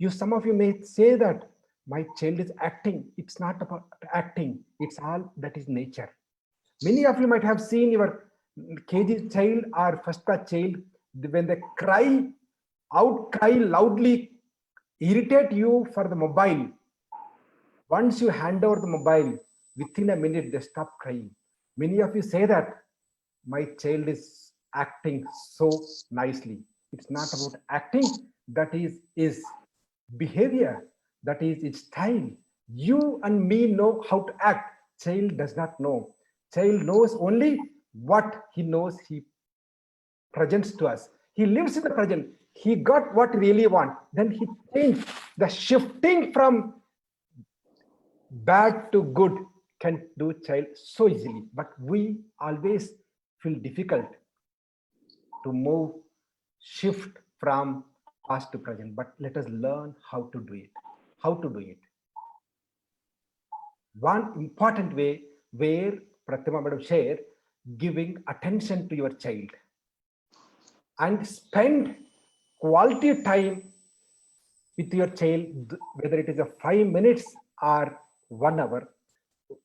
Some of you may say that my child is acting. It's not about acting. It's all that is nature. Many of you might have seen your KG child or first class child, when they cry loudly, irritate you for the mobile. Once you hand over the mobile, within a minute they stop crying. Many of you say that my child is acting so nicely. It's not about acting. That is behavior. That is its style. You and me know how to act. Child does not know. Child knows only what he knows he presents to us. He lives in the present. He got what he really wants. Then he changed. The shifting from bad to good can do child so easily, but we always feel difficult to move, shift from past to present. But let us learn how to do it. How to do it. One important way where Pratima Madam shared, giving attention to your child and spend quality time with your child, whether it is a 5 minutes or 1 hour,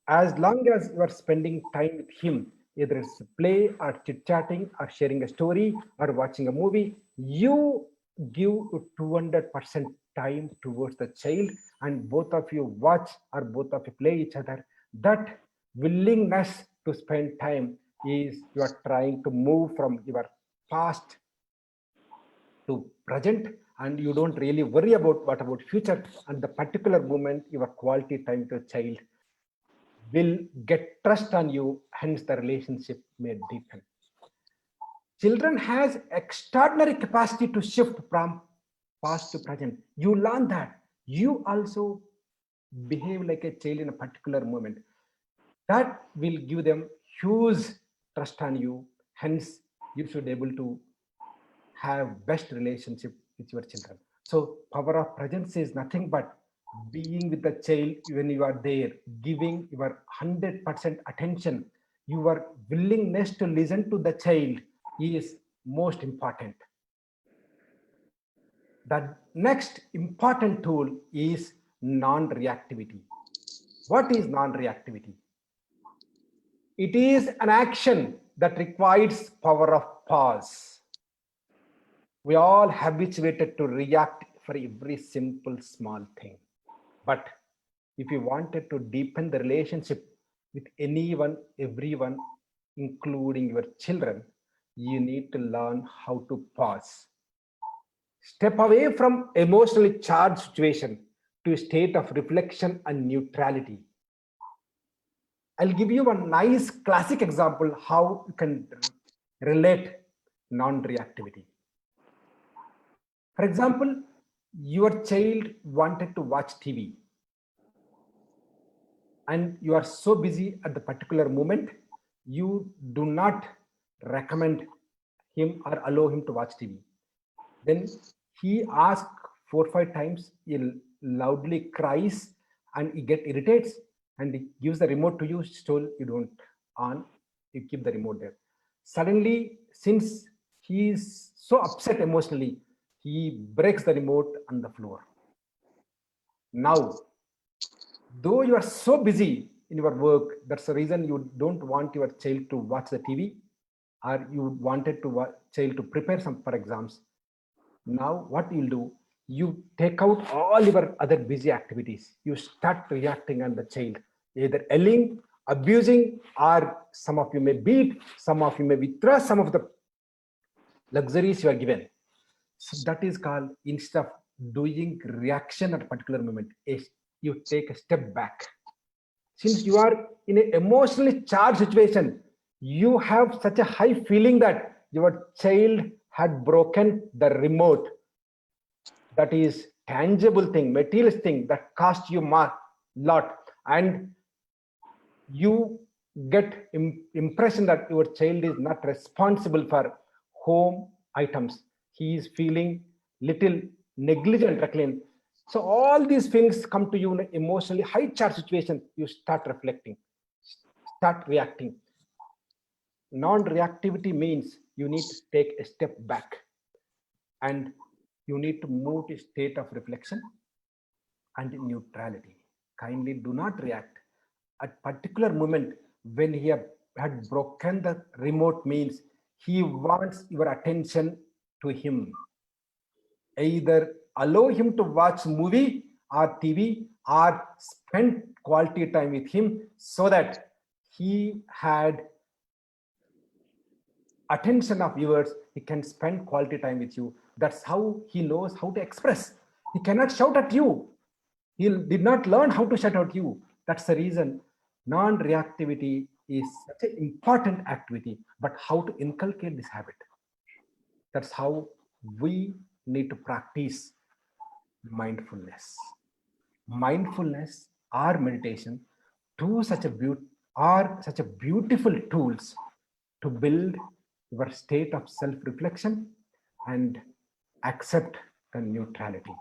as long as you are spending time with him, either it's play or chit-chatting or sharing a story or watching a movie, you give 200% time towards the child, and both of you watch or both of you play each other. That willingness to spend time is you are trying to move from your past to present, and you don't really worry about what about future. And the particular moment your quality time to child will get trust on you, hence the relationship may deepen. Children has extraordinary capacity to shift from past to present. You learn that. You also behave like a child in a particular moment. That will give them huge trust on you. Hence, you should be able to have best relationship with your children. So power of presence is nothing but being with the child when you are there, giving your 100% attention. Your willingness to listen to the child is most important. The next important tool is non-reactivity. What is non-reactivity? It is an action that requires power of pause. We all habituated to react for every simple small thing. But if you wanted to deepen the relationship with anyone, everyone, including your children, you need to learn how to pause. Step away from emotionally charged situation to a state of reflection and neutrality. I'll give you a nice classic example how you can relate non-reactivity. For example, your child wanted to watch TV and you are so busy at the particular moment, you do not recommend him or allow him to watch TV. Then he asks 4 or 5 times, he loudly cries and he gets irritates and he gives the remote to you, still you don't on, you keep the remote there. Suddenly, since he is so upset emotionally, he breaks the remote on the floor. Now, though you are so busy in your work, that's the reason you don't want your child to watch the TV, or you wanted to child to prepare some for exams. Now what you'll do, you take out all your other busy activities. You start reacting on the child, either yelling, abusing, or some of you may beat, some of you may withdraw some of the luxuries you are given. So that is called, instead of doing reaction at a particular moment, you take a step back. Since you are in an emotionally charged situation, you have such a high feeling that your child had broken the remote. That is tangible thing, material thing that cost you a lot, and you get impression that your child is not responsible for home items. He is feeling little negligent, reckless. So all these things come to you in an emotionally high charge situation. You start reflecting, start reacting. Non-reactivity means you need to take a step back and you need to move to a state of reflection and neutrality. Kindly do not react. At particular moment when he had broken the remote means he wants your attention to him. Either allow him to watch movie or TV or spend quality time with him so that he had attention of yours, he can spend quality time with you. That's how he knows how to express. He cannot shout at you. He did not learn how to shout at you. That's the reason non-reactivity is such an important activity, but how to inculcate this habit. That's how we need to practice mindfulness. Mindfulness or meditation are such a beautiful tools to build your state of self-reflection and accept the neutrality.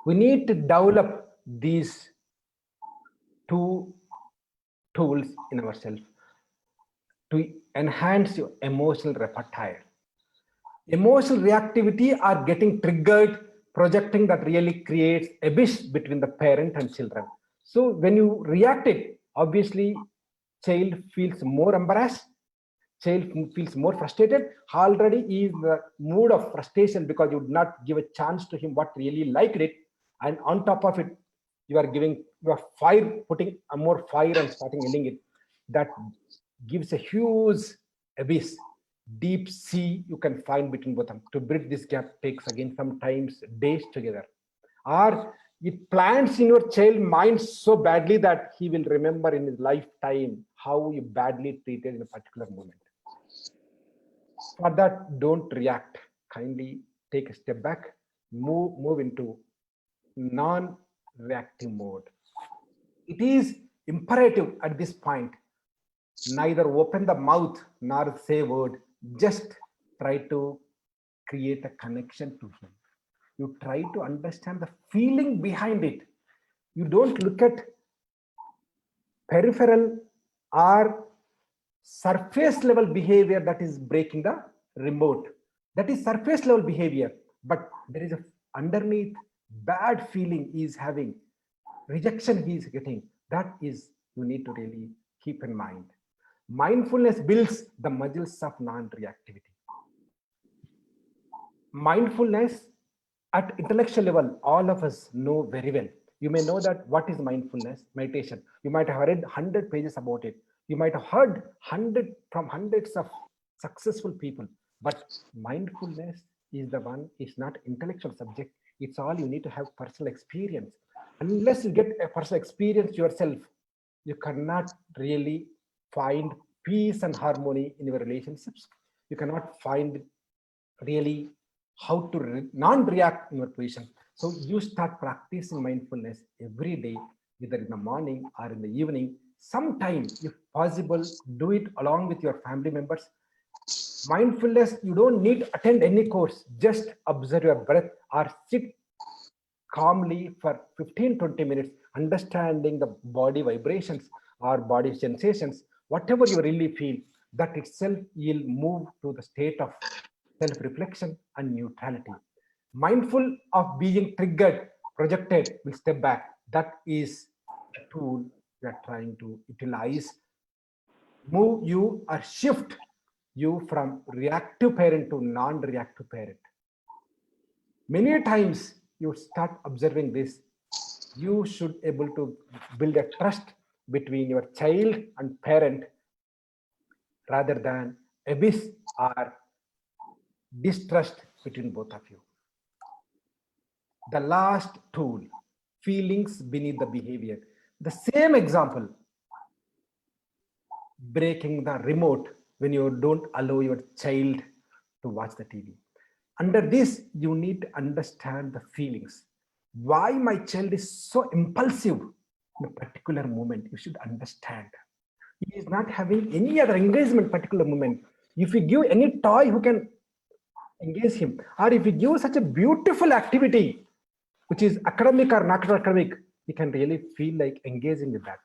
We need to develop these two tools in ourselves to enhance your emotional repertoire. Emotional reactivity are getting triggered, projecting that really creates abyss between the parent and children. So when you react it, obviously child feels more embarrassed, child feels more frustrated, already is in the mood of frustration because you did not give a chance to him what really liked it. And on top of it, you are putting more fire and starting yelling it. That gives a huge abyss, deep sea you can find between both them. To bridge this gap takes again sometimes days together. Or it plants in your child mind so badly that he will remember in his lifetime how you badly treated in a particular moment. For that, don't react. Kindly take a step back, move into non-reactive mode. It is imperative at this point, neither open the mouth nor say a word, just try to create a connection to him. You try to understand the feeling behind it. You don't look at peripheral or surface level behavior that is breaking the remote. That is surface level behavior, but there is a underneath bad feeling he is having, rejection he is getting. That is, you need to really keep in mind. Mindfulness builds the muscles of non-reactivity. Mindfulness at intellectual level, all of us know very well. You may know that what is mindfulness meditation. You might have read 100 pages about it. You might have heard hundreds of successful people. But mindfulness is the one, it's not intellectual subject. It's all you need to have personal experience. Unless you get a personal experience yourself, you cannot really find peace and harmony in your relationships. You cannot find really how to non-react in your position. So you start practicing mindfulness every day, either in the morning or in the evening. Sometime, if possible, do it along with your family members. Mindfulness, you don't need to attend any course, just observe your breath or sit calmly for 15-20 minutes, understanding the body vibrations or body sensations, whatever you really feel, that itself will move to the state of self-reflection and neutrality. Mindful of being triggered, projected, will step back. That is the tool we are trying to utilize. Move you or shift you from reactive parent to non-reactive parent. Many times you start observing this, you should able to build a trust between your child and parent rather than abyss or distrust between both of you. The last tool, feelings beneath the behavior. The same example, breaking the remote when you don't allow your child to watch the TV. Under this, you need to understand the feelings. Why my child is so impulsive in a particular moment, you should understand. He is not having any other engagement particular moment. If you give any toy who can engage him, or if you give such a beautiful activity, which is academic or not academic, he can really feel like engaging with that.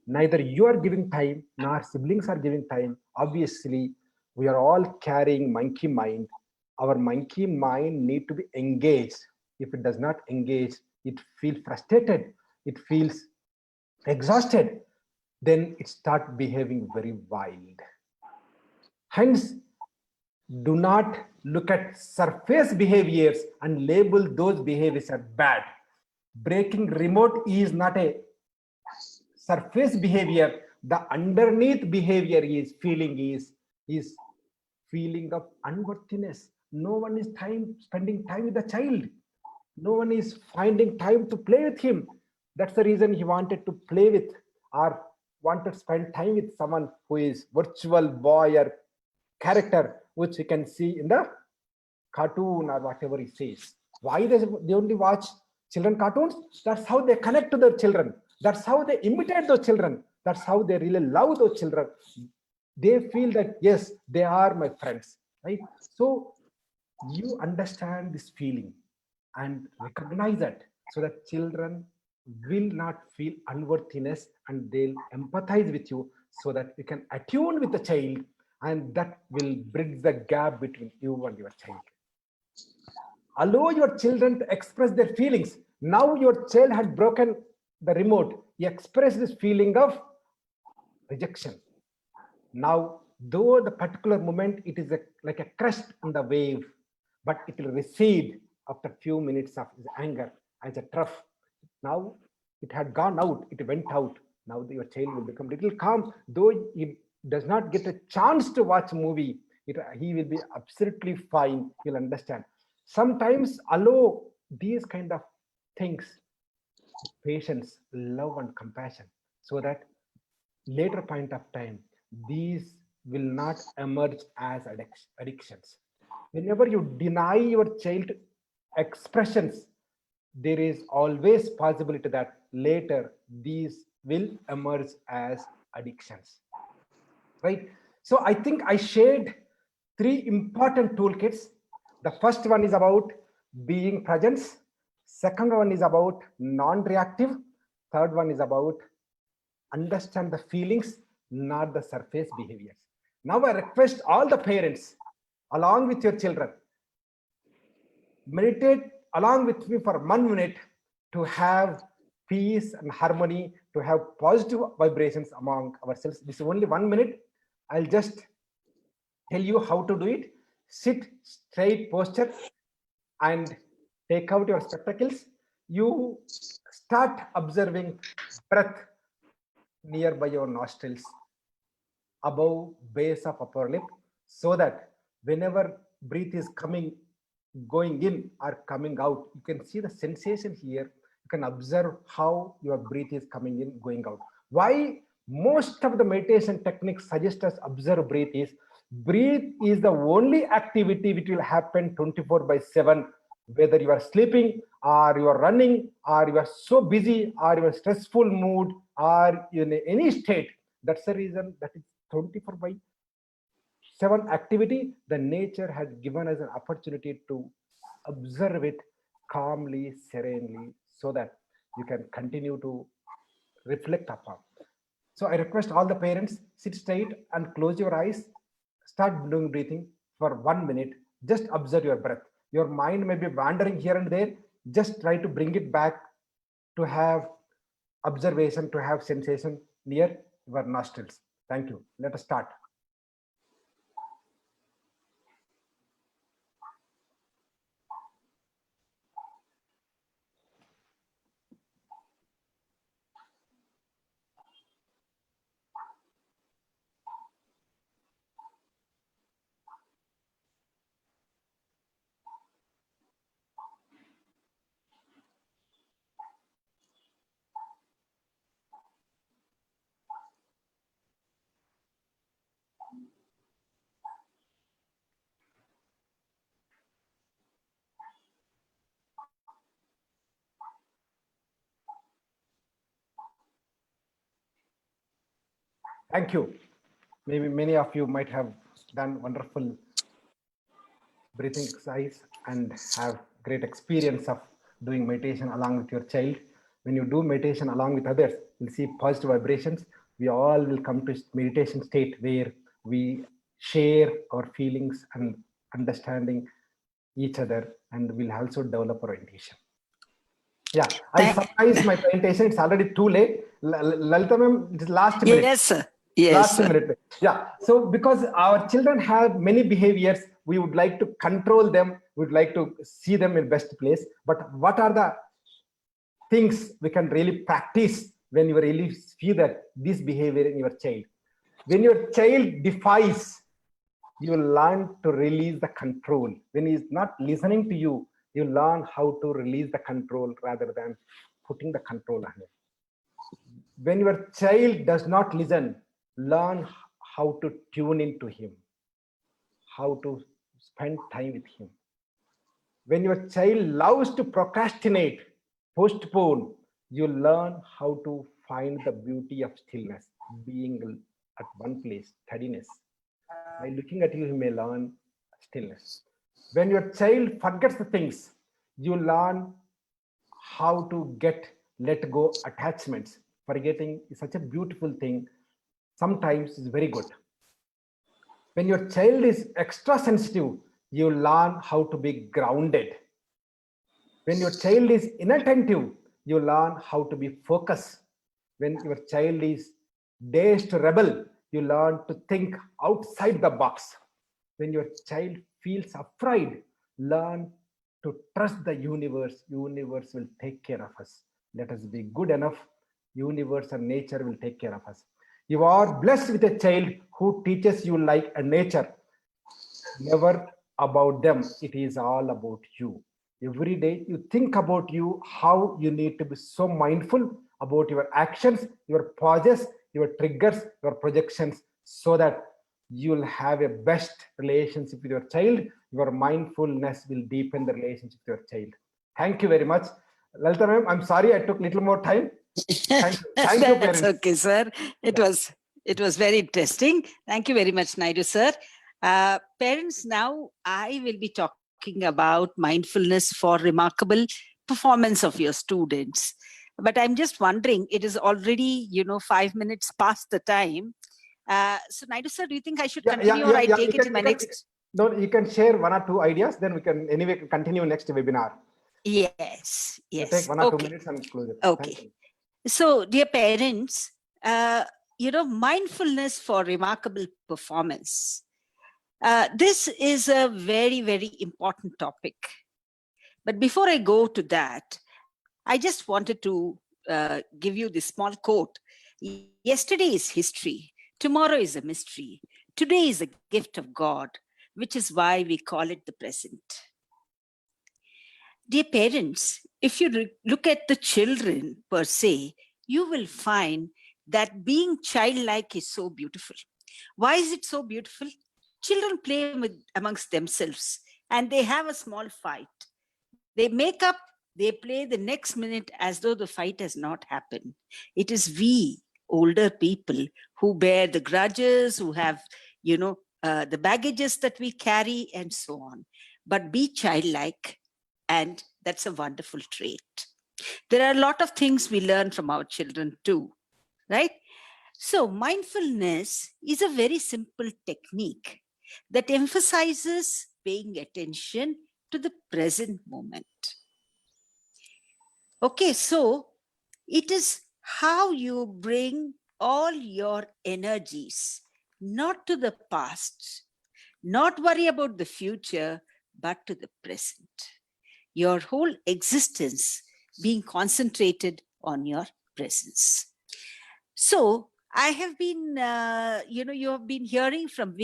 Neither you are giving time, nor siblings are giving time. Obviously, we are all carrying monkey mind. Our monkey mind need to be engaged. If it does not engage, it feels frustrated, it feels exhausted, then it starts behaving very wild. Hence, do not look at surface behaviors and label those behaviors as bad. Breaking remote is not a surface behavior. The underneath behavior is feeling of unworthiness. No one is spending time with the child. No one is finding time to play with him. That's the reason he wanted to play with or wanted to spend time with someone who is virtual boy or character, which you can see in the cartoon or whatever he says. Why they only watch children cartoons? That's how they connect to their children. That's how they imitate those children. That's how they really love those children. They feel that, yes, they are my friends, right? So you understand this feeling and recognize that, so that children will not feel unworthiness and they'll empathize with you, so that you can attune with the child, and that will bridge the gap between you and your child. Allow your children to express their feelings. Now your child had broken the remote. He expressed this feeling of rejection. Now, though the particular moment, it is like a crest in the wave, but it will recede after a few minutes of his anger as a trough. Now it had gone out, it went out. Now your child will become little calm, though he does not get a chance to watch a movie. He will be absolutely fine. He'll understand. Sometimes allow these kind of things, patience, love, and compassion, so that later point of time, these will not emerge as addictions. Whenever you deny your child expressions, there is always possibility that later these will emerge as addictions, right? So I think I shared 3 important toolkits. The first one is about being presence. Second one is about non-reactive. Third one is about understand the feelings, not the surface behaviors. Now I request all the parents, along with your children, meditate along with me for 1 minute to have peace and harmony, to have positive vibrations among ourselves. This is only 1 minute. I'll just tell you how to do it. Sit straight posture and take out your spectacles. You start observing breath nearby your nostrils, above base of upper lip, so that whenever breath is going in or coming out, you can see the sensation here. You can observe how your breath is coming in, going out. Why most of the meditation techniques suggest us observe breath is the only activity which will happen 24/7, whether you are sleeping or you are running or you are so busy or you are stressful mood or in any state. That's the reason that it's 24/7 activity. The nature has given us an opportunity to observe it calmly, serenely, so that you can continue to reflect upon. So I request all the parents, sit straight and close your eyes. Start doing breathing for 1 minute. Just observe your breath. Your mind may be wandering here and there. Just try to bring it back to have observation, to have sensation near your nostrils. Thank you. Let us start. Thank you. Maybe many of you might have done wonderful breathing exercise and have great experience of doing meditation along with your child. When you do meditation along with others, you'll see positive vibrations. We all will come to meditation state where we share our feelings and understanding each other, and we'll also develop orientation. Yeah, I'll summarize my presentation. It's already too late. Lalita ma'am, it is last minute. Yes, sir. Yes. Last minute. Yeah. So because our children have many behaviors, we would like to control them. We'd like to see them in best place. But what are the things we can really practice when you really see that this behavior in your child? When your child defies, you learn to release the control. When he's not listening to you, you learn how to release the control rather than putting the control on him. When your child does not listen, learn how to tune into him, how to spend time with him. When your child loves to procrastinate, postpone, you learn how to find the beauty of stillness, being at one place, steadiness. By looking at you, he may learn stillness. When your child forgets the things, you learn how to let go attachments. Forgetting is such a beautiful thing. Sometimes it's very good. When your child is extra sensitive, you learn how to be grounded. When your child is inattentive, you learn how to be focused. When your child is dazed to rebel, you learn to think outside the box. When your child feels afraid, learn to trust the universe. Universe will take care of us. Let us be good enough. Universe and nature will take care of us. You are blessed with a child who teaches you like a nature. Never about them. It is all about you. Every day you think about you, how you need to be so mindful about your actions, your pauses, your triggers, your projections, so that you'll have a best relationship with your child. Your mindfulness will deepen the relationship with your child. Thank you very much. Lalita ma'am, I'm sorry I took a little more time. Thank you. Thank you, That's parents. okay, sir. It was very interesting. Thank you very much, Naidu sir. Parents, now I will be talking about mindfulness for remarkable performance of your students. But I'm just wondering, it is already 5 minutes past the time. So Naidu sir, do you think I should continue or I take it in my next? No, you can share 1 or 2 ideas, then we can anyway continue next webinar. Yes. Take 1 or 2 minutes and close it. Okay. So, dear parents, mindfulness for remarkable performance. This is a very, very important topic. But before I go to that, I just wanted to give you this small quote. Yesterday is history. Tomorrow is a mystery. Today is a gift of God, which is why we call it the present. Dear parents, if you look at the children per se, you will find that being childlike is so beautiful. Why is it so beautiful? Children play amongst themselves and they have a small fight. They make up, they play the next minute as though the fight has not happened. It is we, older people, who bear the grudges, who have, the baggages that we carry and so on. But be childlike. And that's a wonderful trait. There are a lot of things we learn from our children too, right? So mindfulness is a very simple technique that emphasizes paying attention to the present moment. Okay, so it is how you bring all your energies, not to the past, not worry about the future, but to the present. Your whole existence being concentrated on your presence. So I have been, you have been hearing from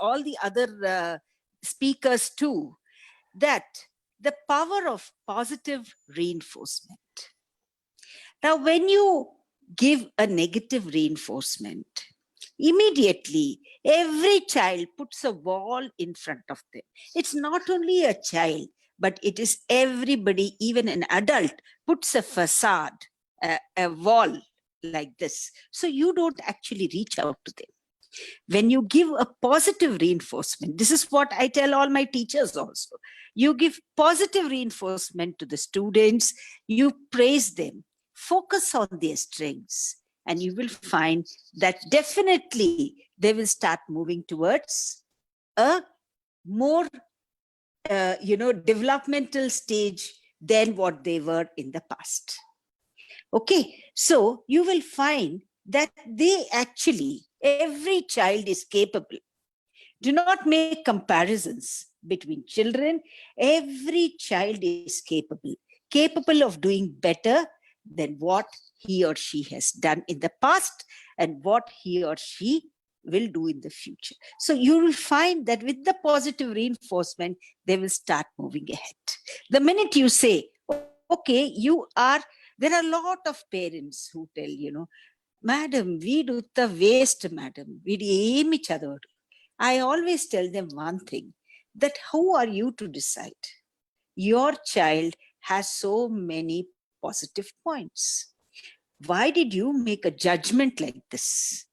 all the other speakers too, that the power of positive reinforcement. Now, when you give a negative reinforcement, immediately every child puts a wall in front of them. It's not only a child, but it is everybody, even an adult, puts a facade, a wall like this. So you don't actually reach out to them. When you give a positive reinforcement, this is what I tell all my teachers also. You give positive reinforcement to the students, you praise them, focus on their strengths, and you will find that definitely they will start moving towards a more developmental stage than what they were in the past. Okay, so you will find that every child is capable. Do not make comparisons between children. Every child is capable of doing better than what he or she has done in the past and what he or she will do in the future. So you will find that with the positive reinforcement, they will start moving ahead. The minute you say, okay, there are a lot of parents who tell, madam, we do the waste, madam, we aim each other. I always tell them one thing, that who are you to decide? Your child has so many positive points. Why did you make a judgment like this?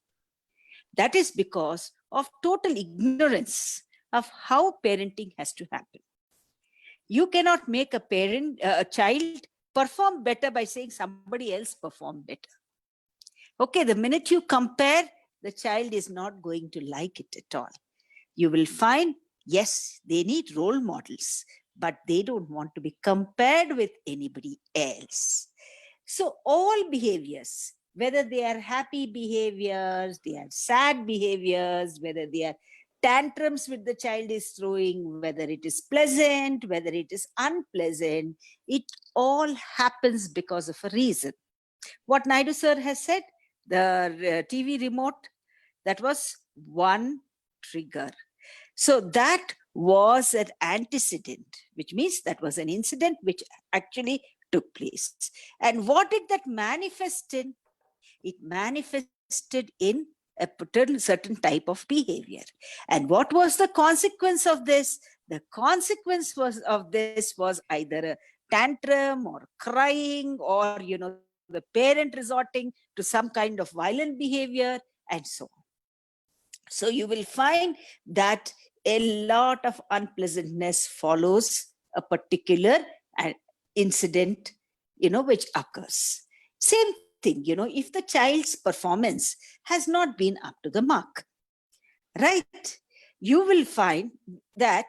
That is because of total ignorance of how parenting has to happen. You cannot make a child perform better by saying somebody else performed better. Okay, the minute you compare, the child is not going to like it at all. You will find, yes, they need role models, but they don't want to be compared with anybody else. So all behaviors, whether they are happy behaviors, they are sad behaviors, whether they are tantrums which the child is throwing, whether it is pleasant, whether it is unpleasant, it all happens because of a reason. What Naidu sir has said, the TV remote, that was one trigger. So that was an antecedent, which means that was an incident which actually took place. And what did that manifest in? It manifested in a certain type of behavior. And what was the consequence of this? The consequence of this was either a tantrum or crying, or the parent resorting to some kind of violent behavior, and so on. So you will find that a lot of unpleasantness follows a particular incident, which occurs. Same thing, if the child's performance has not been up to the mark, right? You will find that,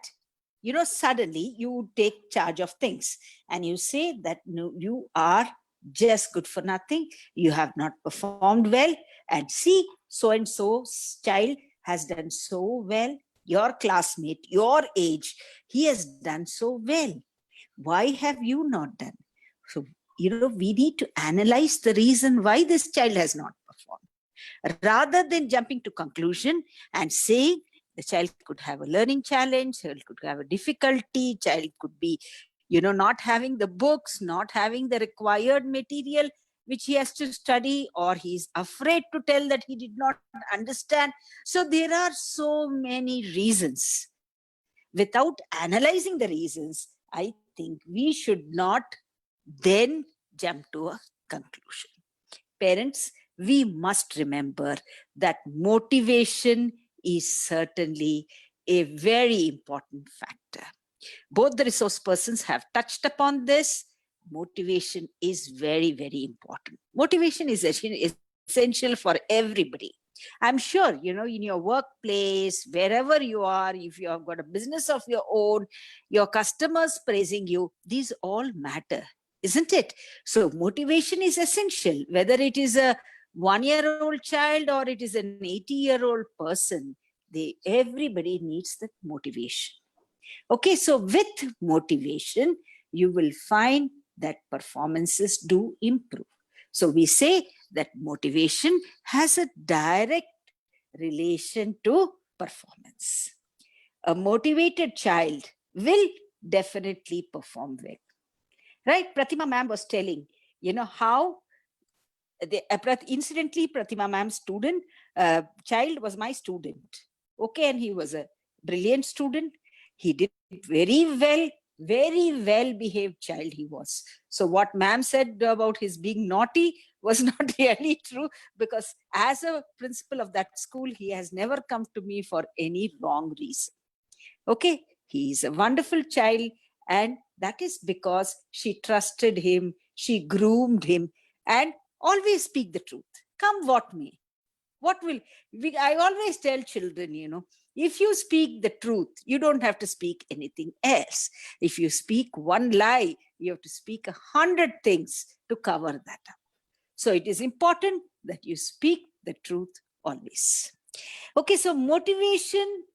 suddenly you take charge of things and you say that, no, you are just good for nothing. You have not performed well. And see, so-and-so's child has done so well. Your classmate, your age, he has done so well. Why have you not done? So, we need to analyze the reason why this child has not performed, rather than jumping to conclusion and saying the child could have a learning challenge, child could have a difficulty, child could be, not having the books, not having the required material which he has to study, or he's afraid to tell that he did not understand. So there are so many reasons. Without analyzing the reasons, I think we should not then jump to a conclusion. Parents, we must remember that motivation is certainly a very important factor. Both the resource persons have touched upon this. Motivation is very, very important. Motivation is essential for everybody. I'm sure, in your workplace, wherever you are, if you have got a business of your own, your customers praising you, these all matter, isn't it? So motivation is essential, whether it is a 1-year-old child or it is an 80-year-old person. Everybody needs that motivation. Okay, so with motivation, you will find that performances do improve. So we say that motivation has a direct relation to performance. A motivated child will definitely perform well. Right? Pratima ma'am was telling, how incidentally, Pratima ma'am's child was my student. Okay, and he was a brilliant student. He did very well behaved child he was. So what ma'am said about his being naughty was not really true, because as a principal of that school, he has never come to me for any wrong reason. Okay, he is a wonderful child, and that is because she trusted him, she groomed him, and always speak the truth. Come what may. I always tell children, if you speak the truth, you don't have to speak anything else. If you speak one lie, you have to speak 100 things to cover that up. So it is important that you speak the truth always. Okay, so motivation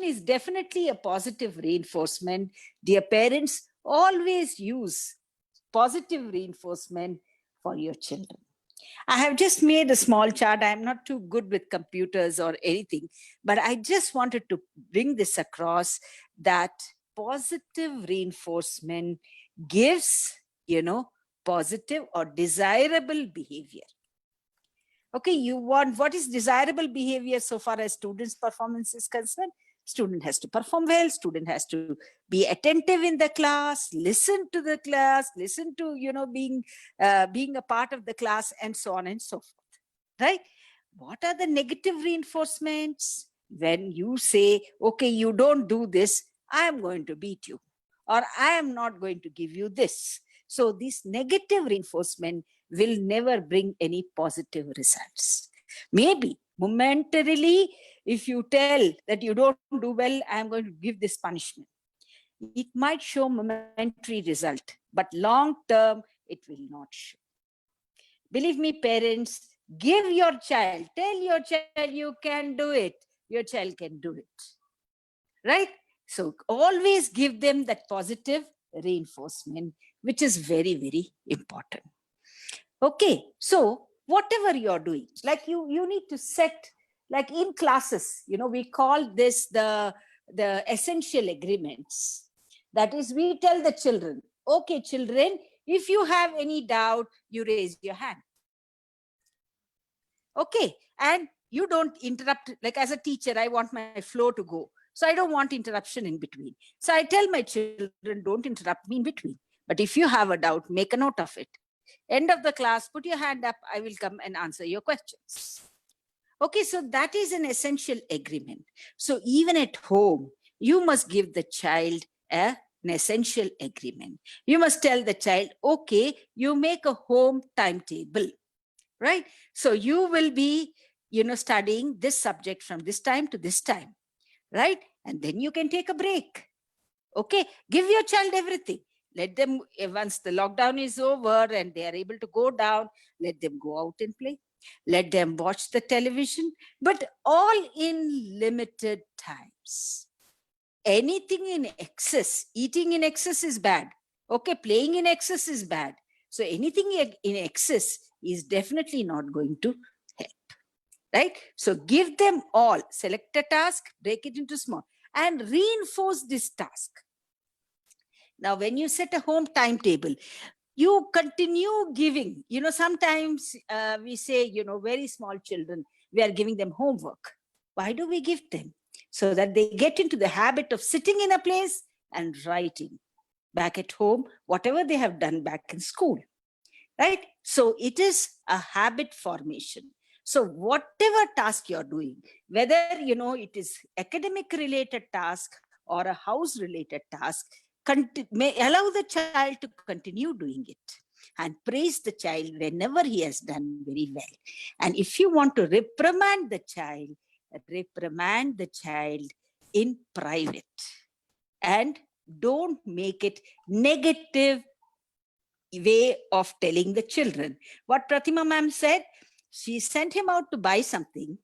is definitely a positive reinforcement. Dear parents, always use positive reinforcement for your children. I have just made a small chart. I'm not too good with computers or anything, but I just wanted to bring this across, that positive reinforcement gives, positive or desirable behavior. Okay, you want what is desirable behavior so far as students' performance is concerned? Student has to perform well, student has to be attentive in the class, listen to the class, listen to, being a part of the class, and so on and so forth, right? What are the negative reinforcements? When you say, okay, you don't do this, I am going to beat you, or I am not going to give you this. So this negative reinforcement will never bring any positive results. Maybe momentarily, if you tell that you don't do well, I am going to give this punishment. It might show momentary result, but long term, it will not show. Believe me, parents, give your child, tell your child you can do it. Your child can do it, right? So always give them that positive reinforcement, which is very, very important. Okay, so whatever you're doing, like you need to set, like in classes, we call this the essential agreements. That is, we tell the children, okay, children, if you have any doubt, you raise your hand. Okay, and you don't interrupt. Like as a teacher, I want my flow to go. So I don't want interruption in between. So I tell my children, don't interrupt me in between. But if you have a doubt, make a note of it. End of the class, put your hand up. I will come and answer your questions. Okay, so that is an essential agreement. So even at home, you must give the child an essential agreement. You must tell the child, okay, you make a home timetable, right? So you will be, studying this subject from this time to this time, right? And then you can take a break. Okay, give your child everything. Let them, once the lockdown is over and they are able to go down, let them go out and play. Let them watch the television, but all in limited times. Anything in excess, eating in excess is bad. Okay, playing in excess is bad. So anything in excess is definitely not going to help, right? So give them all, select a task, break it into small, and reinforce this task. Now, when you set a home timetable, you continue giving. Sometimes we say, very small children, we are giving them homework. Why do we give them? So that they get into the habit of sitting in a place and writing back at home, whatever they have done back in school, right? So it is a habit formation. So whatever task you're doing, whether, it is academic related task or a house related task, may allow the child to continue doing it and praise the child whenever he has done very well. And if you want to reprimand the child in private, and don't make it negative way of telling the children. What Pratima ma'am said, she sent him out to buy something.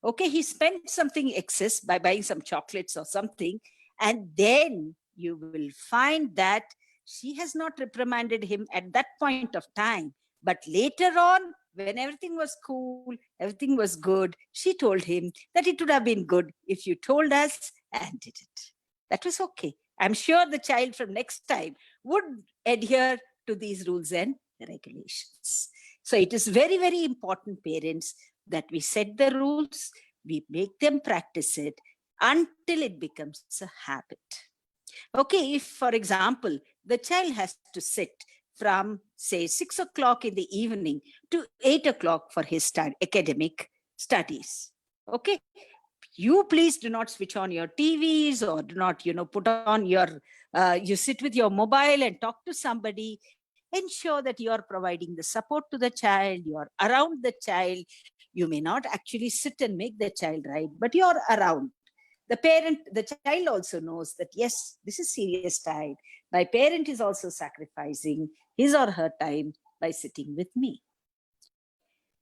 Okay, he spent something excess by buying some chocolates or something, and then you will find that she has not reprimanded him at that point of time. But later on, when everything was cool, everything was good, she told him that it would have been good if you told us and did it. That was okay. I'm sure the child from next time would adhere to these rules and regulations. So it is very, very important, parents, that we set the rules, we make them practice it until it becomes a habit. Okay, if, for example, the child has to sit from, say, 6 o'clock in the evening to 8 o'clock for his academic studies. Okay, you please do not switch on your TVs or do not, put on your, you sit with your mobile and talk to somebody. Ensure that you are providing the support to the child, you are around the child. You may not actually sit and make the child write, but you are around. The child also knows that, yes, this is serious time. My parent is also sacrificing his or her time by sitting with me.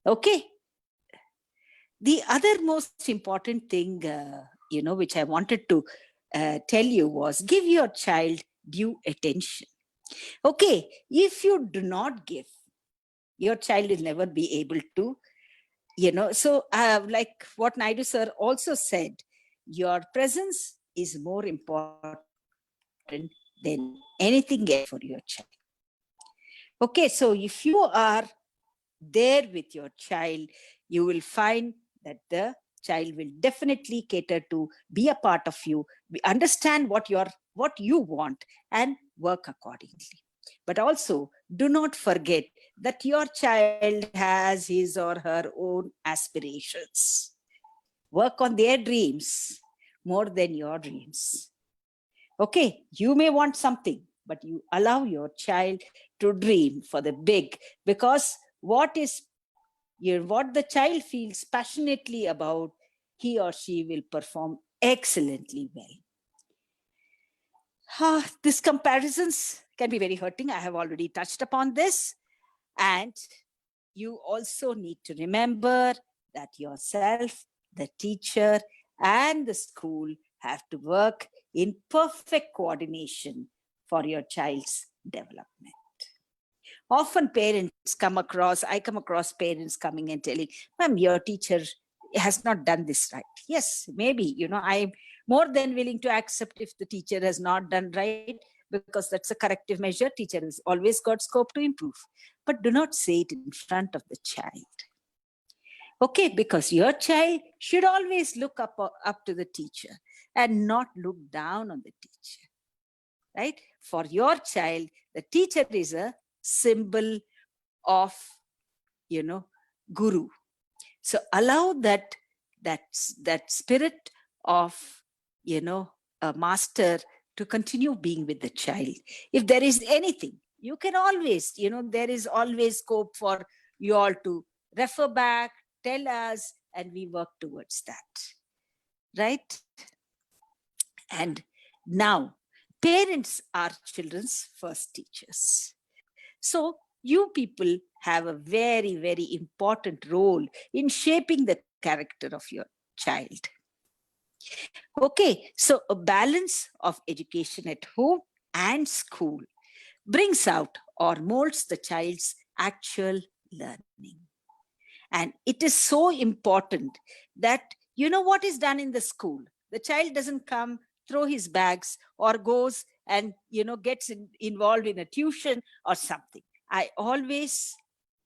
Okay. The other most important thing, which I wanted to tell you was, give your child due attention. Okay, if you do not give, your child will never be able to, so like what Naidu sir also said, your presence is more important than anything else for your child. Okay, so if you are there with your child, you will find that the child will definitely cater to be a part of you, understand what you want, and work accordingly. But also, do not forget that your child has his or her own aspirations. Work on their dreams more than your dreams. Okay, you may want something, but you allow your child to dream for the big, because what the child feels passionately about, he or she will perform excellently well. These comparisons can be very hurting. I have already touched upon this. And you also need to remember that yourself, the teacher, and the school have to work in perfect coordination for your child's development. Often I come across parents coming and telling, ma'am, your teacher has not done this right. Yes, maybe, I'm more than willing to accept if the teacher has not done right, because that's a corrective measure. Teacher has always got scope to improve. But do not say it in front of the child. Okay, because your child should always look up to the teacher and not look down on the teacher. Right? For your child, the teacher is a symbol of, guru. So allow that spirit of, a master to continue being with the child. If there is anything, you can always, there is always scope for you all to refer back, tell us, and we work towards that. Right? And now, parents are children's first teachers. So you people have a very, very important role in shaping the character of your child. Okay, so a balance of education at home and school brings out or molds the child's actual learning. And it is so important that what is done in the school. The child doesn't come, throw his bags, or goes and gets involved in a tuition or something. I always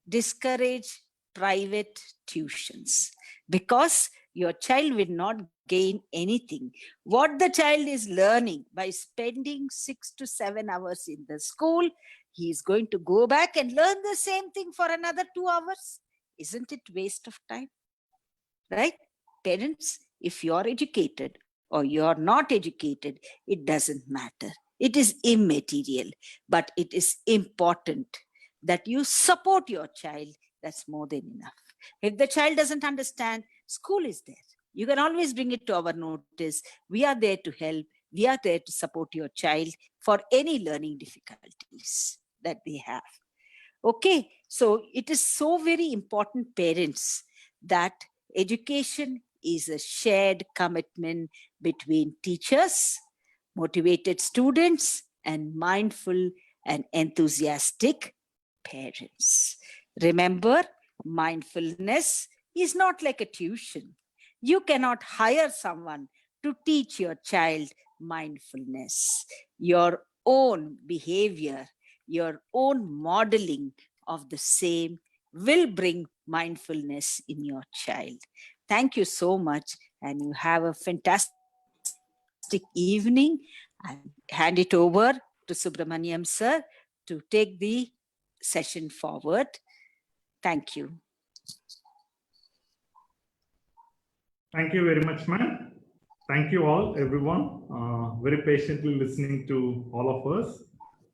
discourage private tuitions, because your child will not gain anything. What the child is learning by spending 6 to 7 hours in the school, he is going to go back and learn the same thing for another 2 hours. Isn't it waste of time? Right? Parents, if you're educated or you're not educated, it doesn't matter. It is immaterial, but it is important that you support your child. That's more than enough. If the child doesn't understand, school is there. You can always bring it to our notice. We are there to help. We are there to support your child for any learning difficulties that they have. Okay, so it is so very important, parents, that education is a shared commitment between teachers, motivated students, and mindful and enthusiastic parents. Remember, mindfulness is not like a tuition. You cannot hire someone to teach your child mindfulness. Your own behavior, your own modeling of the same will bring mindfulness in your child. Thank you so much, and you have a fantastic evening. I hand it over to Subramaniam sir to take the session forward. Thank you. Thank you very much, ma'am. Thank you all, everyone, very patiently listening to all of us.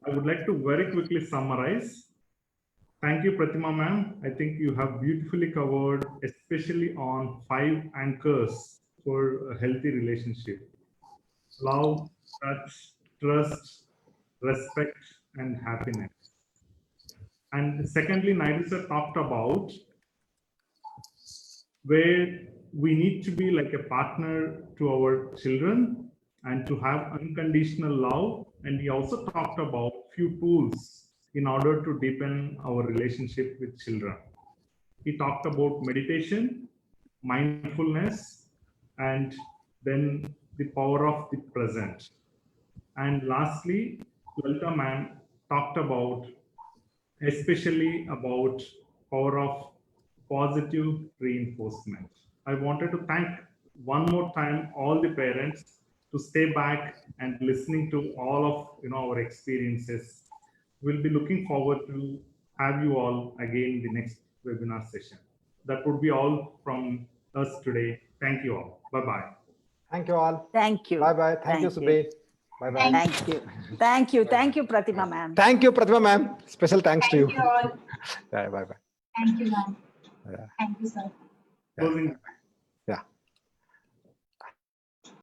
I would like to very quickly summarize. Thank you, Pratima ma'am. I think you have beautifully covered, especially on 5 anchors for a healthy relationship: love, touch, trust, respect, and happiness. And secondly, Naidu sir talked about where we need to be like a partner to our children and to have unconditional love. And he also talked about few tools in order to deepen our relationship with children. He talked about meditation, mindfulness, and then the power of the present. And lastly, Lalita ma'am talked about, especially about power of positive reinforcement. I wanted to thank one more time all the parents to stay back and listening to all of our experiences. We'll be looking forward to have you all again in the next webinar session. That would be all from us today. Thank you all. Bye-bye. Thank you all. Thank you. Bye-bye. Thank you, Subir. Bye-bye. Thank you. Thank you. Thank you, Pratima ma'am. Thank you, Pratima ma'am. Special thanks to you. Thank you all. Bye-bye. Thank you, ma'am. Yeah. Thank you, sir. Yeah. Closing.